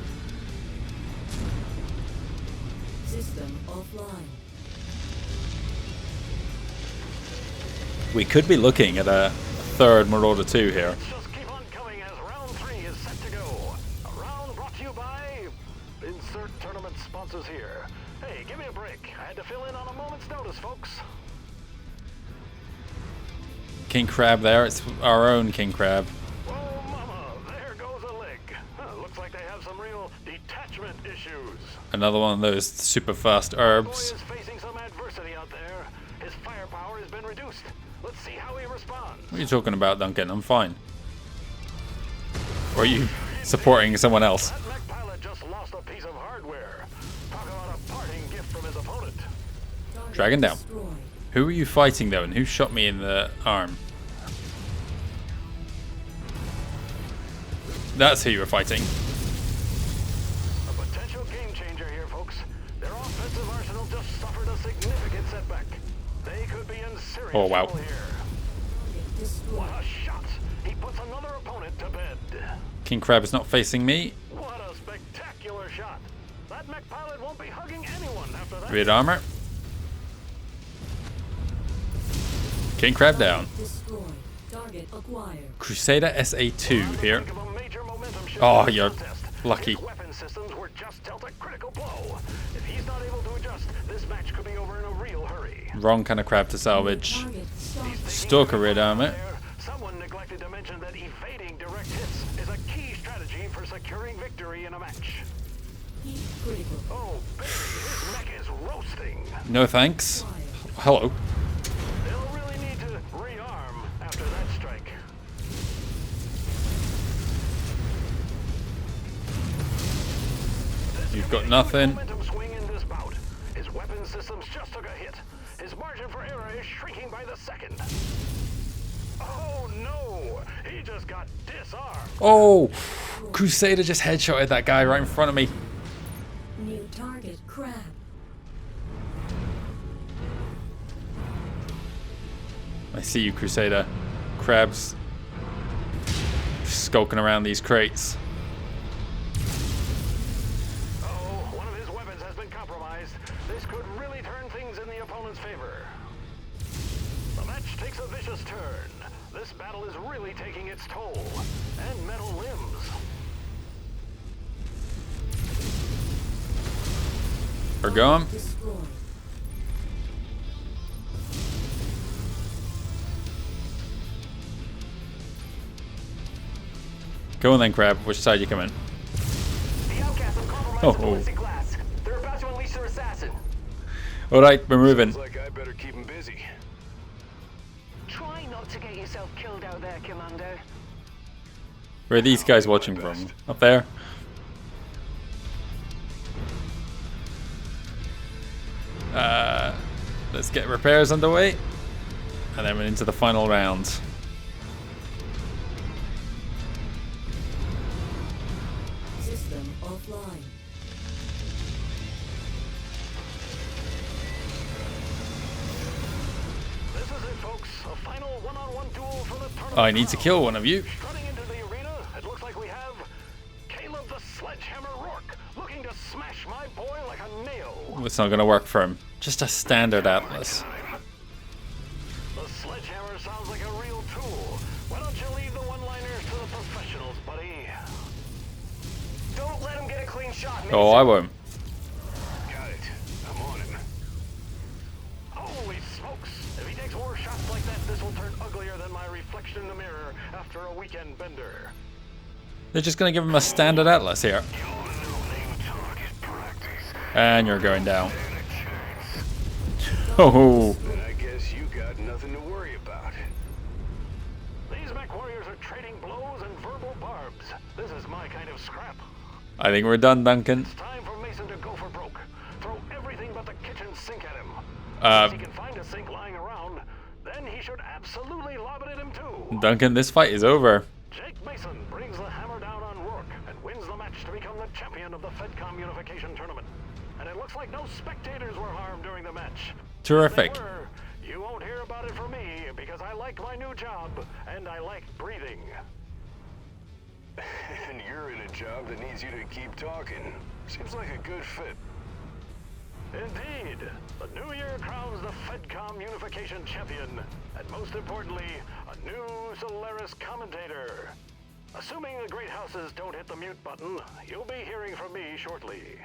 System offline. We could be looking at a third Marauder 2 here. Just keep on coming as round 3 is set to go. A round brought to you by... Insert tournament sponsors here. Hey, give me a break. I had to fill in on a moment's notice, folks. King Crab there. It's our own King Crab. Whoa, mama, there goes a leg. Looks like they have some real detachment issues. Another one of those super fast Boy herbs. is facing some adversity out there. His firepower has been reduced. Let's see how he responds. What are you talking about, Duncan? I'm fine. Or are you supporting someone else? That mech pilot just lost a piece of hardware. Talk about a parting gift from his opponent. Target Dragon down. destroyed. Who are you fighting though, and who shot me in the arm? That's who you were fighting. A potential game changer here, folks. Their offensive arsenal just suffered a significant setback. They could be in serious Oh, wow. trouble here. Target destroyed. What a shot! He puts another opponent to bed. King Crab is not facing me. What a spectacular shot! That mech pilot won't be hugging anyone after that. Red armor. King Crab down. Destroyed. Target acquired. Crusader SA2 here. Think of a major momentum shift Oh, in this you're contest. lucky. His weapon systems were just dealt a critical blow. If he's not able to adjust, this match could be over in a real hurry. Wrong kind of crab to salvage. Target stopped. Stalker red armor. Someone neglected to mention that evading direct hits is a key strategy for securing victory in a match. Heat critical. Oh, baby, his mech is roasting. No thanks. Acquired. Hello. They'll really need to rearm after that strike. You've got nothing. Momentum swing in this bout. His weapon systems just took a hit. His margin for error is shrinking by the second. Oh no! He just got disarmed. Oh, Crusader just headshotted that guy right in front of me. New target crab. I see you, Crusader. Crabs skulking around these crates. Oh, one of his weapons has been compromised. This could really turn things in the opponent's favor. The match takes a vicious turn. This battle is really taking its toll. And metal limbs. We're going. Destroyed. Go on then, Crab. Which side you coming? The outcasts have compromised Oh, the ballistic glass. They're about to unleash their assassin. All right, we're moving. Like I better keep him busy. Try not to get yourself killed out there, Commander. Where are these guys watching from? Up there? Let's get repairs underway. And then we're into the final round. System offline. This is it, folks. A final one-on-one duel for the tournament. I need to kill one of you. Strutting into the arena, it looks like we have Caleb the Sledgehammer Rourke, looking to smash my boy like a nail. It's not going to work for him. Just a standard Atlas. The Sledgehammer sounds like a real tool. Why don't you leave the one-liners to the professionals, buddy? Don't let him get a clean shot, Mason. Oh, I won't. Got it. I'm on him. Holy smokes! If he takes more shots like that, this will turn uglier than my reflection in the mirror after a weekend bender. They're just going to give him a standard Atlas here. And you're going down. Oh, I guess you got nothing to worry about. These MechWarriors are trading blows and verbal barbs. This is my kind of scrap. I think we're done, Duncan. It's time for Mason to go for broke. Throw everything but the kitchen sink at him. If he can find a sink lying around, then he should absolutely lob it at him too. Duncan, this fight is over. Jake Mason brings the hammer down on Rourke and wins the match to become the champion of the FedCom Unification Tournament. And it looks like no spectators were harmed during the match. Terrific. If they were, you won't hear about it from me because I like my new job and I like breathing. And you're in a job that needs you to keep talking. Seems like a good fit. Indeed. The new year crowns the FedCom Unification Champion. And most importantly, a new Solaris commentator. Assuming the great houses don't hit the mute button, you'll be hearing from me shortly.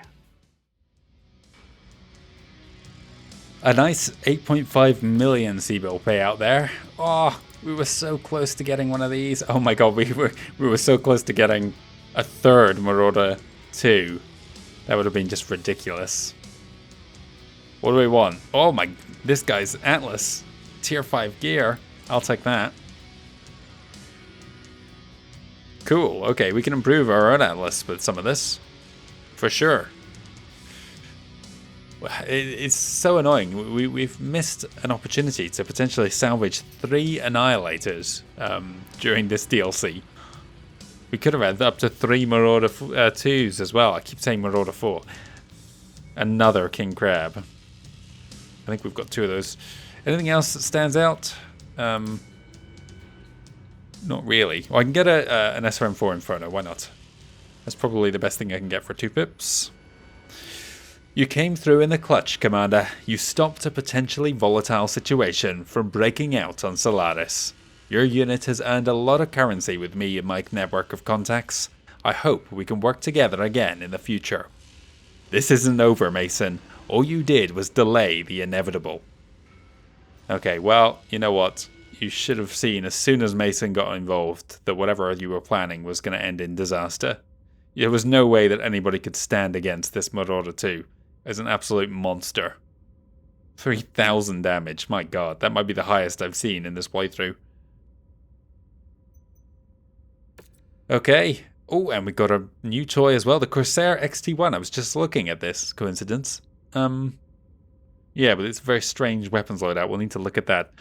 A nice 8.5 million C-bill payout there. Oh, We were so close to getting one of these. Oh my god, we were so close to getting a third Marauder 2. That would have been just ridiculous. What do we want? Oh my, this guy's Atlas. Tier 5 gear. I'll take that. Cool, okay, we can improve our own Atlas with some of this. For sure. It's so annoying. We've missed an opportunity to potentially salvage 3 Annihilators during this DLC. We could have had up to 3 Marauder 2s as well. I keep saying Marauder 4. Another King Crab. I think we've got 2 of those. Anything else that stands out? Not really. Well, I can get an SRM4 Inferno. Why not? That's probably the best thing I can get for 2 pips. You came through in the clutch, Commander. You stopped a potentially volatile situation from breaking out on Solaris. Your unit has earned a lot of currency with me and my network of contacts. I hope we can work together again in the future. This isn't over, Mason. All you did was delay the inevitable. Okay, well, you know what? You should have seen as soon as Mason got involved that whatever you were planning was going to end in disaster. There was no way that anybody could stand against this Marauder 2. As an absolute monster. 3,000 damage, my god, that might be the highest I've seen in this playthrough. Okay, oh, and we got a new toy as well, the Corsair XT1. I was just looking at this, coincidence. Yeah, but it's a very strange weapons loadout, we'll need to look at that.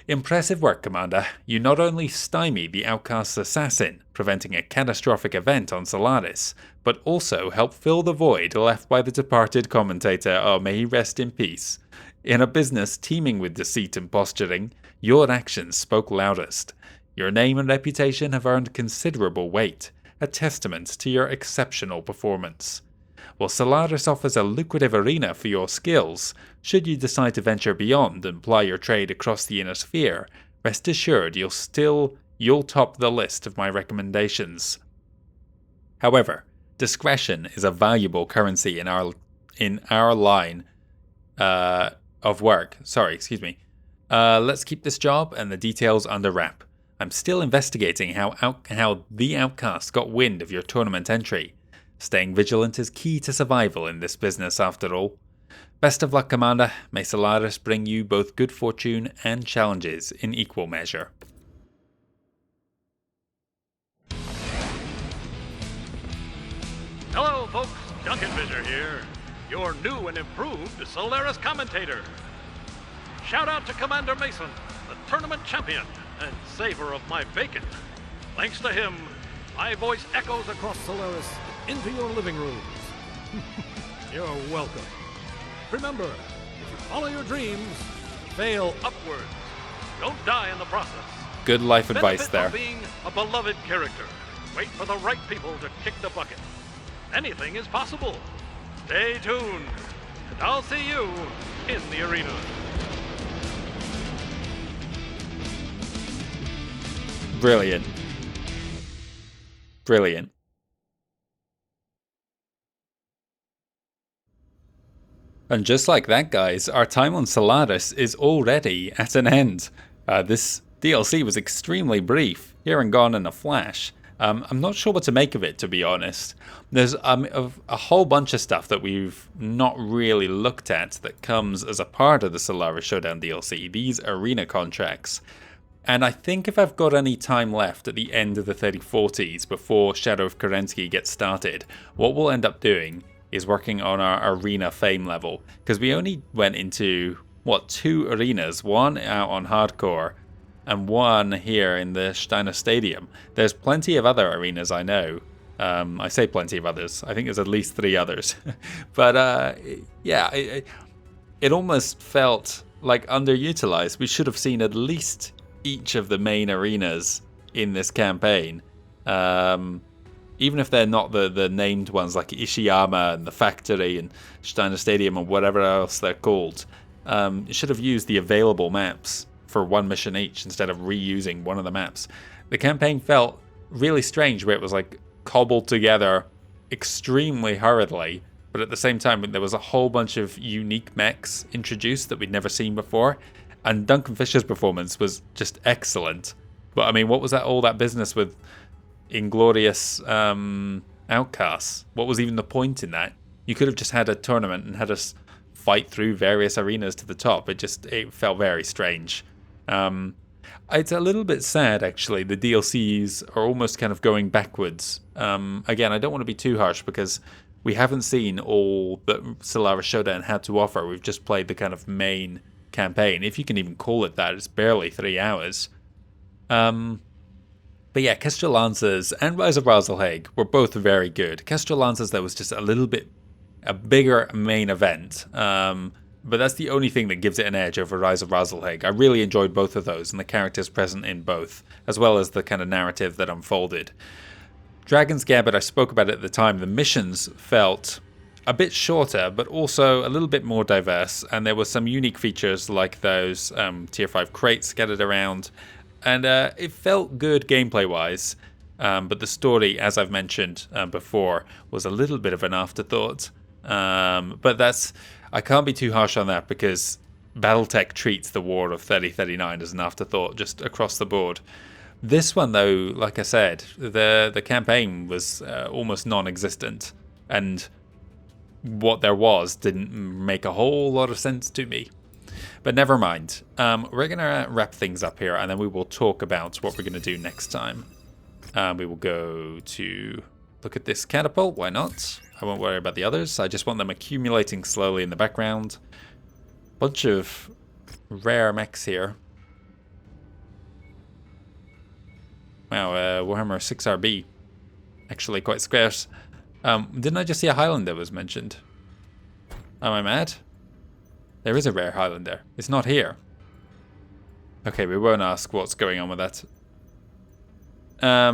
Impressive work, Commander. You not only stymied the outcast's assassin, preventing a catastrophic event on Solaris, but also helped fill the void left by the departed commentator, oh may he rest in peace. In a business teeming with deceit and posturing, your actions spoke loudest. Your name and reputation have earned considerable weight, a testament to your exceptional performance. While Solaris offers a lucrative arena for your skills, should you decide to venture beyond and ply your trade across the inner sphere, rest assured you'll top the list of my recommendations. However, discretion is a valuable currency in our line of work. Let's keep this job and the details under wrap. I'm still investigating how the Outcast got wind of your tournament entry. Staying vigilant is key to survival in this business after all. Best of luck, Commander. May Solaris bring you both good fortune and challenges in equal measure. Hello, folks. Duncan Visor here, your new and improved Solaris commentator. Shout out to Commander Mason, the tournament champion and saver of my bacon. Thanks to him, my voice echoes across Solaris into your living rooms. You're welcome. Remember, if you follow your dreams, fail upwards. Don't die in the process. Good life advice there. Benefit from being a beloved character. Wait for the right people to kick the bucket. Anything is possible. Stay tuned, and I'll see you in the arena. Brilliant. Brilliant. And just like that, guys, our time on Solaris is already at an end. This DLC was extremely brief, here and gone in a flash. I'm not sure what to make of it, to be honest. There's a whole bunch of stuff that we've not really looked at that comes as a part of the Solaris Showdown DLC, these arena contracts. And I think if I've got any time left at the end of the 3040s before Shadow of Kerensky gets started, what we'll end up doing is working on our arena fame level. Because we only went into, 2 arenas, one out on hardcore and one here in the Steiner Stadium. There's plenty of other arenas I know. I say plenty of others. I think there's at least 3 others. But yeah, it almost felt like underutilized. We should have seen at least each of the main arenas in this campaign. Even if they're not the named ones like Ishiyama and the Factory and Steiner Stadium and whatever else they're called. You should have used the available maps for one mission each instead of reusing one of the maps. The campaign felt really strange where it was like cobbled together extremely hurriedly, but at the same time there was a whole bunch of unique mechs introduced that we'd never seen before. And Duncan Fisher's performance was just excellent. But I mean, what was all that business with Inglorious Outcasts? What was even the point in that? You could have just had a tournament and had us fight through various arenas to the top. It felt very strange. It's a little bit sad, actually. The DLCs are almost kind of going backwards. Again, I don't want to be too harsh because we haven't seen all that Solaris Showdown had to offer. We've just played the kind of main campaign, if you can even call it that. It's barely 3 hours. But yeah, Kestrel Lancers and Rise of Razelhague were both very good. Kestrel Lancers, there was just a bigger main event. But that's the only thing that gives it an edge over Rise of Razelhague. I really enjoyed both of those and the characters present in both, as well as the kind of narrative that unfolded. Dragon's Gambit, I spoke about it at the time. The missions felt a bit shorter, but also a little bit more diverse. And there were some unique features like those Tier 5 crates scattered around. And it felt good gameplay-wise. But the story, as I've mentioned before, was a little bit of an afterthought. But I can't be too harsh on that because Battletech treats the War of 3039 as an afterthought just across the board. This one, though, like I said, the campaign was almost non-existent, and what there was didn't make a whole lot of sense to me. But never mind. We're going to wrap things up here, and then we will talk about what we're going to do next time. We will go to look at this catapult. Why not? I won't worry about the others. I just want them accumulating slowly in the background. Bunch of rare mechs here. Wow, Warhammer 6RB. Actually quite scarce. Didn't I just see a Highlander was mentioned? Am I mad? There is a rare Highlander. It's not here. Okay, we won't ask what's going on with that.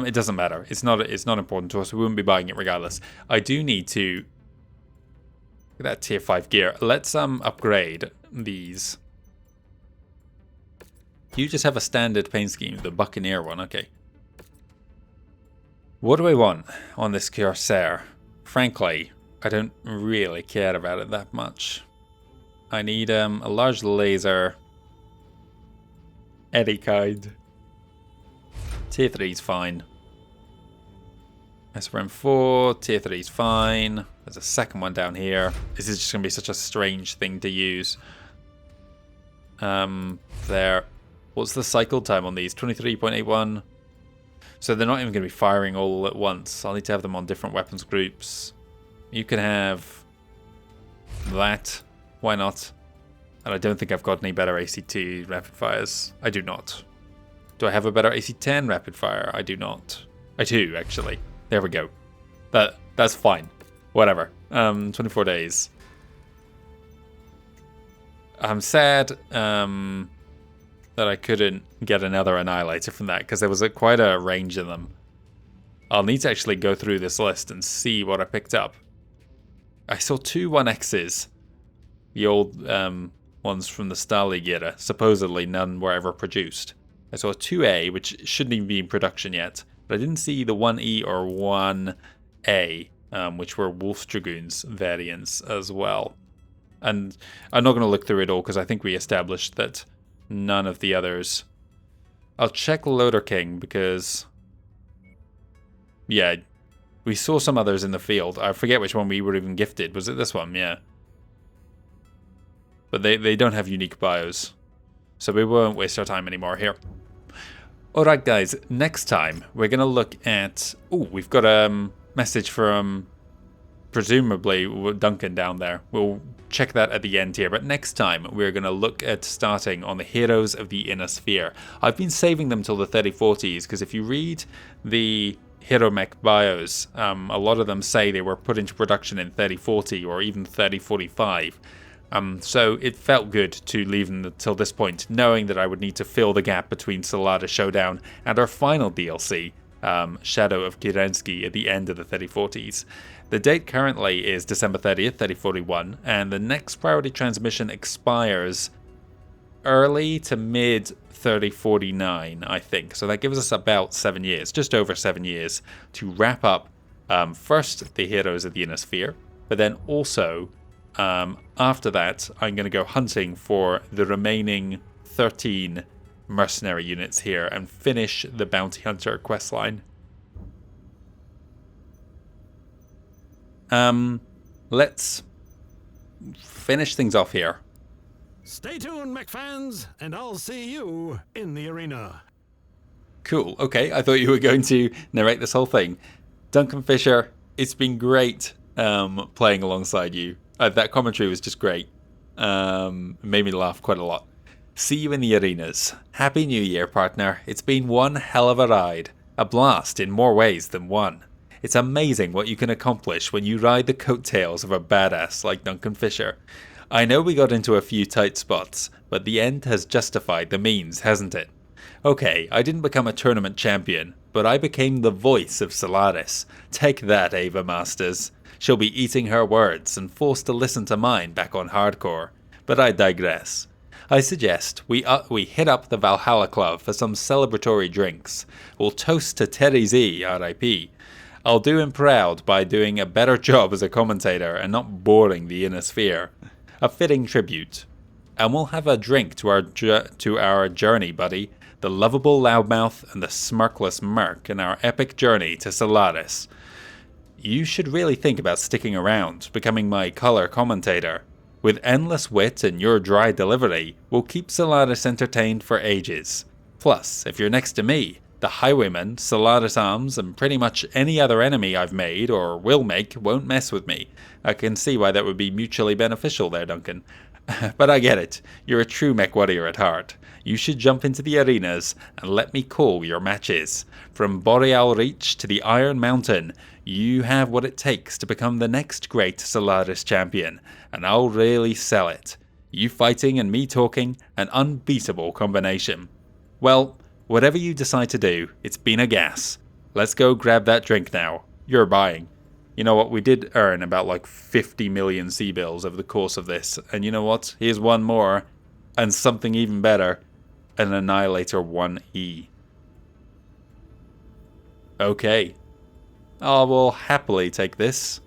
It doesn't matter. It's not important to us. We wouldn't be buying it regardless. I do need to... Look at that tier 5 gear. Let's upgrade these. You just have a standard paint scheme, the Buccaneer one. Okay. What do I want on this Corsair? Frankly, I don't really care about it that much. I need a large laser. Any kind. Tier 3 is fine. SRM4, Tier 3 is fine. There's a second one down here. This is just going to be such a strange thing to use. There. What's the cycle time on these? 23.81. So they're not even going to be firing all at once. I'll need to have them on different weapons groups. You can have that. Why not? And I don't think I've got any better AC2 rapid fires. I do not. Do I have a better AC10 rapid fire? I do not. I do, actually. There we go. That's fine. Whatever. 24 days. I'm sad that I couldn't get another Annihilator from that, because there was quite a range in them. I'll need to actually go through this list and see what I picked up. I saw 2 1Xs. The old ones from the Star League era. Supposedly none were ever produced. I saw a 2A, which shouldn't even be in production yet. But I didn't see the 1E or 1A, which were Wolf's Dragoons variants as well. And I'm not going to look through it all, because I think we established that none of the others... I'll check Loader King, because... Yeah, we saw some others in the field. I forget which one we were even gifted. Was it this one? Yeah. But they don't have unique bios. So we won't waste our time anymore here. Alright guys, next time we're going to look at... Oh, we've got a message from presumably Duncan down there. We'll check that at the end here. But next time we're going to look at starting on the Heroes of the Inner Sphere. I've been saving them till the 3040s because if you read the Hero Mech bios, a lot of them say they were put into production in 3040 or even 3045. So it felt good to leave them till this point, knowing that I would need to fill the gap between Solaris Showdown and our final DLC, Shadow of Kirensky, at the end of the 3040s. The date currently is December 30th, 3041, and the next priority transmission expires early to mid 3049, I think. So that gives us about 7 years, just over 7 years, to wrap up first the Heroes of the Inner Sphere, but then also... after that, I'm going to go hunting for the remaining 13 mercenary units here and finish the bounty hunter questline. Let's finish things off here. Stay tuned, mech fans, and I'll see you in the arena. Cool. Okay, I thought you were going to narrate this whole thing. Duncan Fisher, it's been great playing alongside you. That commentary was just great. Made me laugh quite a lot. See you in the arenas. Happy New Year, partner. It's been one hell of a ride. A blast in more ways than one. It's amazing what you can accomplish when you ride the coattails of a badass like Duncan Fisher. I know we got into a few tight spots, but the end has justified the means, hasn't it? Okay, I didn't become a tournament champion, but I became the voice of Solaris. Take that, Ava Masters. She'll be eating her words and forced to listen to mine back on hardcore. But I digress. I suggest we hit up the Valhalla Club for some celebratory drinks. We'll toast to Terry Z, R.I.P. I'll do him proud by doing a better job as a commentator and not boring the inner sphere. A fitting tribute. And we'll have a drink to our journey, buddy. The lovable loudmouth and the smirkless merc in our epic journey to Solaris. You should really think about sticking around, becoming my color commentator. With endless wit and your dry delivery, we'll keep Solaris entertained for ages. Plus, if you're next to me, the Highwayman, Solaris Arms, and pretty much any other enemy I've made or will make won't mess with me. I can see why that would be mutually beneficial there, Duncan. But I get it. You're a true MechWarrior at heart. You should jump into the arenas and let me call your matches. From Boreal Reach to the Iron Mountain, you have what it takes to become the next great Solaris champion, and I'll really sell it. You fighting and me talking, an unbeatable combination. Well, whatever you decide to do, it's been a gas. Let's go grab that drink now. You're buying. You know what, we did earn about like 50 million C-bills over the course of this, and you know what, here's one more, and something even better, an Annihilator 1E. Okay. I will happily take this.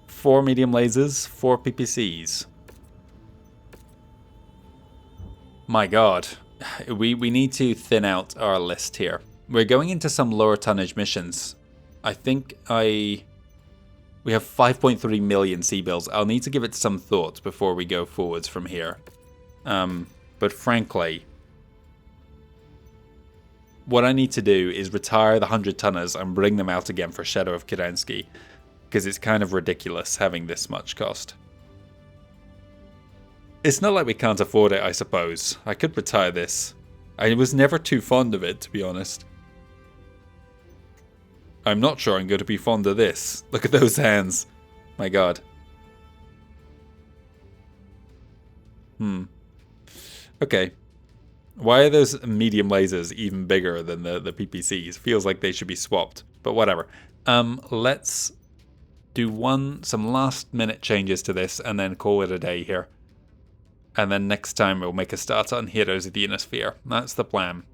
4 medium lasers, 4 PPCs. My god. We need to thin out our list here. We're going into some lower tonnage missions. I think we have 5.3 million C-bills. I'll need to give it some thought before we go forwards from here. But frankly, what I need to do is retire the 100-tonners and bring them out again for Shadow of Kiransky, because it's kind of ridiculous having this much cost. It's not like we can't afford it, I suppose. I could retire this. I was never too fond of it, to be honest. I'm not sure I'm going to be fond of this. Look at those hands. My god. Okay. Why are those medium lasers even bigger than the PPCs? Feels like they should be swapped, but whatever. Let's do some last minute changes to this and then call it a day here. And then next time we'll make a start on Heroes of the Inner Sphere. That's the plan.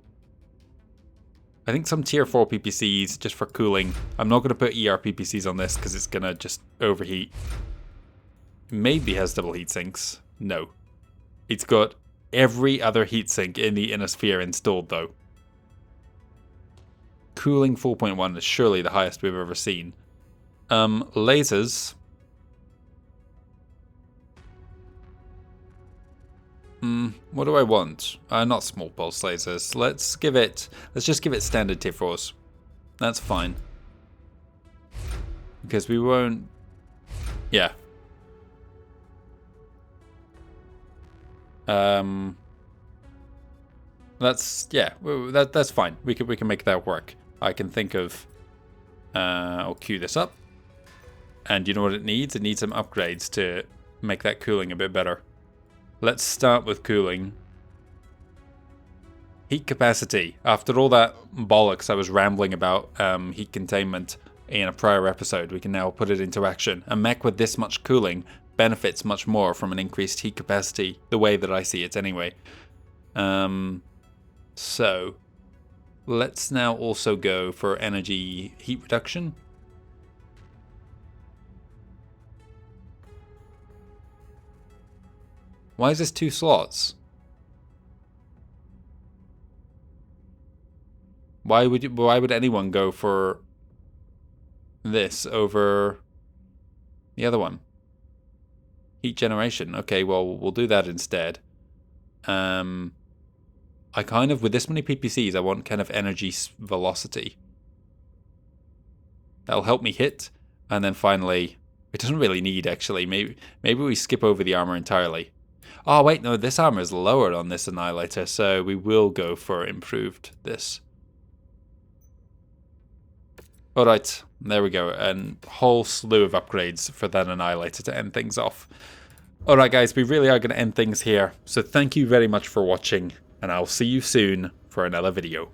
I think some tier 4 PPCs just for cooling. I'm not going to put ER PPCs on this because it's going to just overheat. Maybe has double heat sinks. No. It's got every other heatsink in the Inner Sphere installed though. Cooling 4.1 is surely the highest we've ever seen. Lasers. What do I want? Not small pulse lasers. Let's just give it standard tier 4s. That's fine. Because we won't... Yeah. That's fine. We can make that work. I can think of... I'll queue this up. And you know what it needs? It needs some upgrades to make that cooling a bit better. Let's start with cooling. Heat capacity. After all that bollocks I was rambling about heat containment in a prior episode, we can now put it into action. A mech with this much cooling benefits much more from an increased heat capacity, the way that I see it anyway. So, let's now also go for energy heat reduction. Why is this 2 slots? Why would anyone go for this over the other one? Heat generation. Okay, well, we'll do that instead. I kind of, with this many PPCs, I want kind of energy velocity. That'll help me hit. And then finally, it doesn't really need, actually. Maybe we skip over the armor entirely. Oh, wait, no, this armor is lowered on this Annihilator, so we will go for improved this. Alright, there we go. And whole slew of upgrades for that Annihilator to end things off. Alright guys, we really are going to end things here. So thank you very much for watching, and I'll see you soon for another video.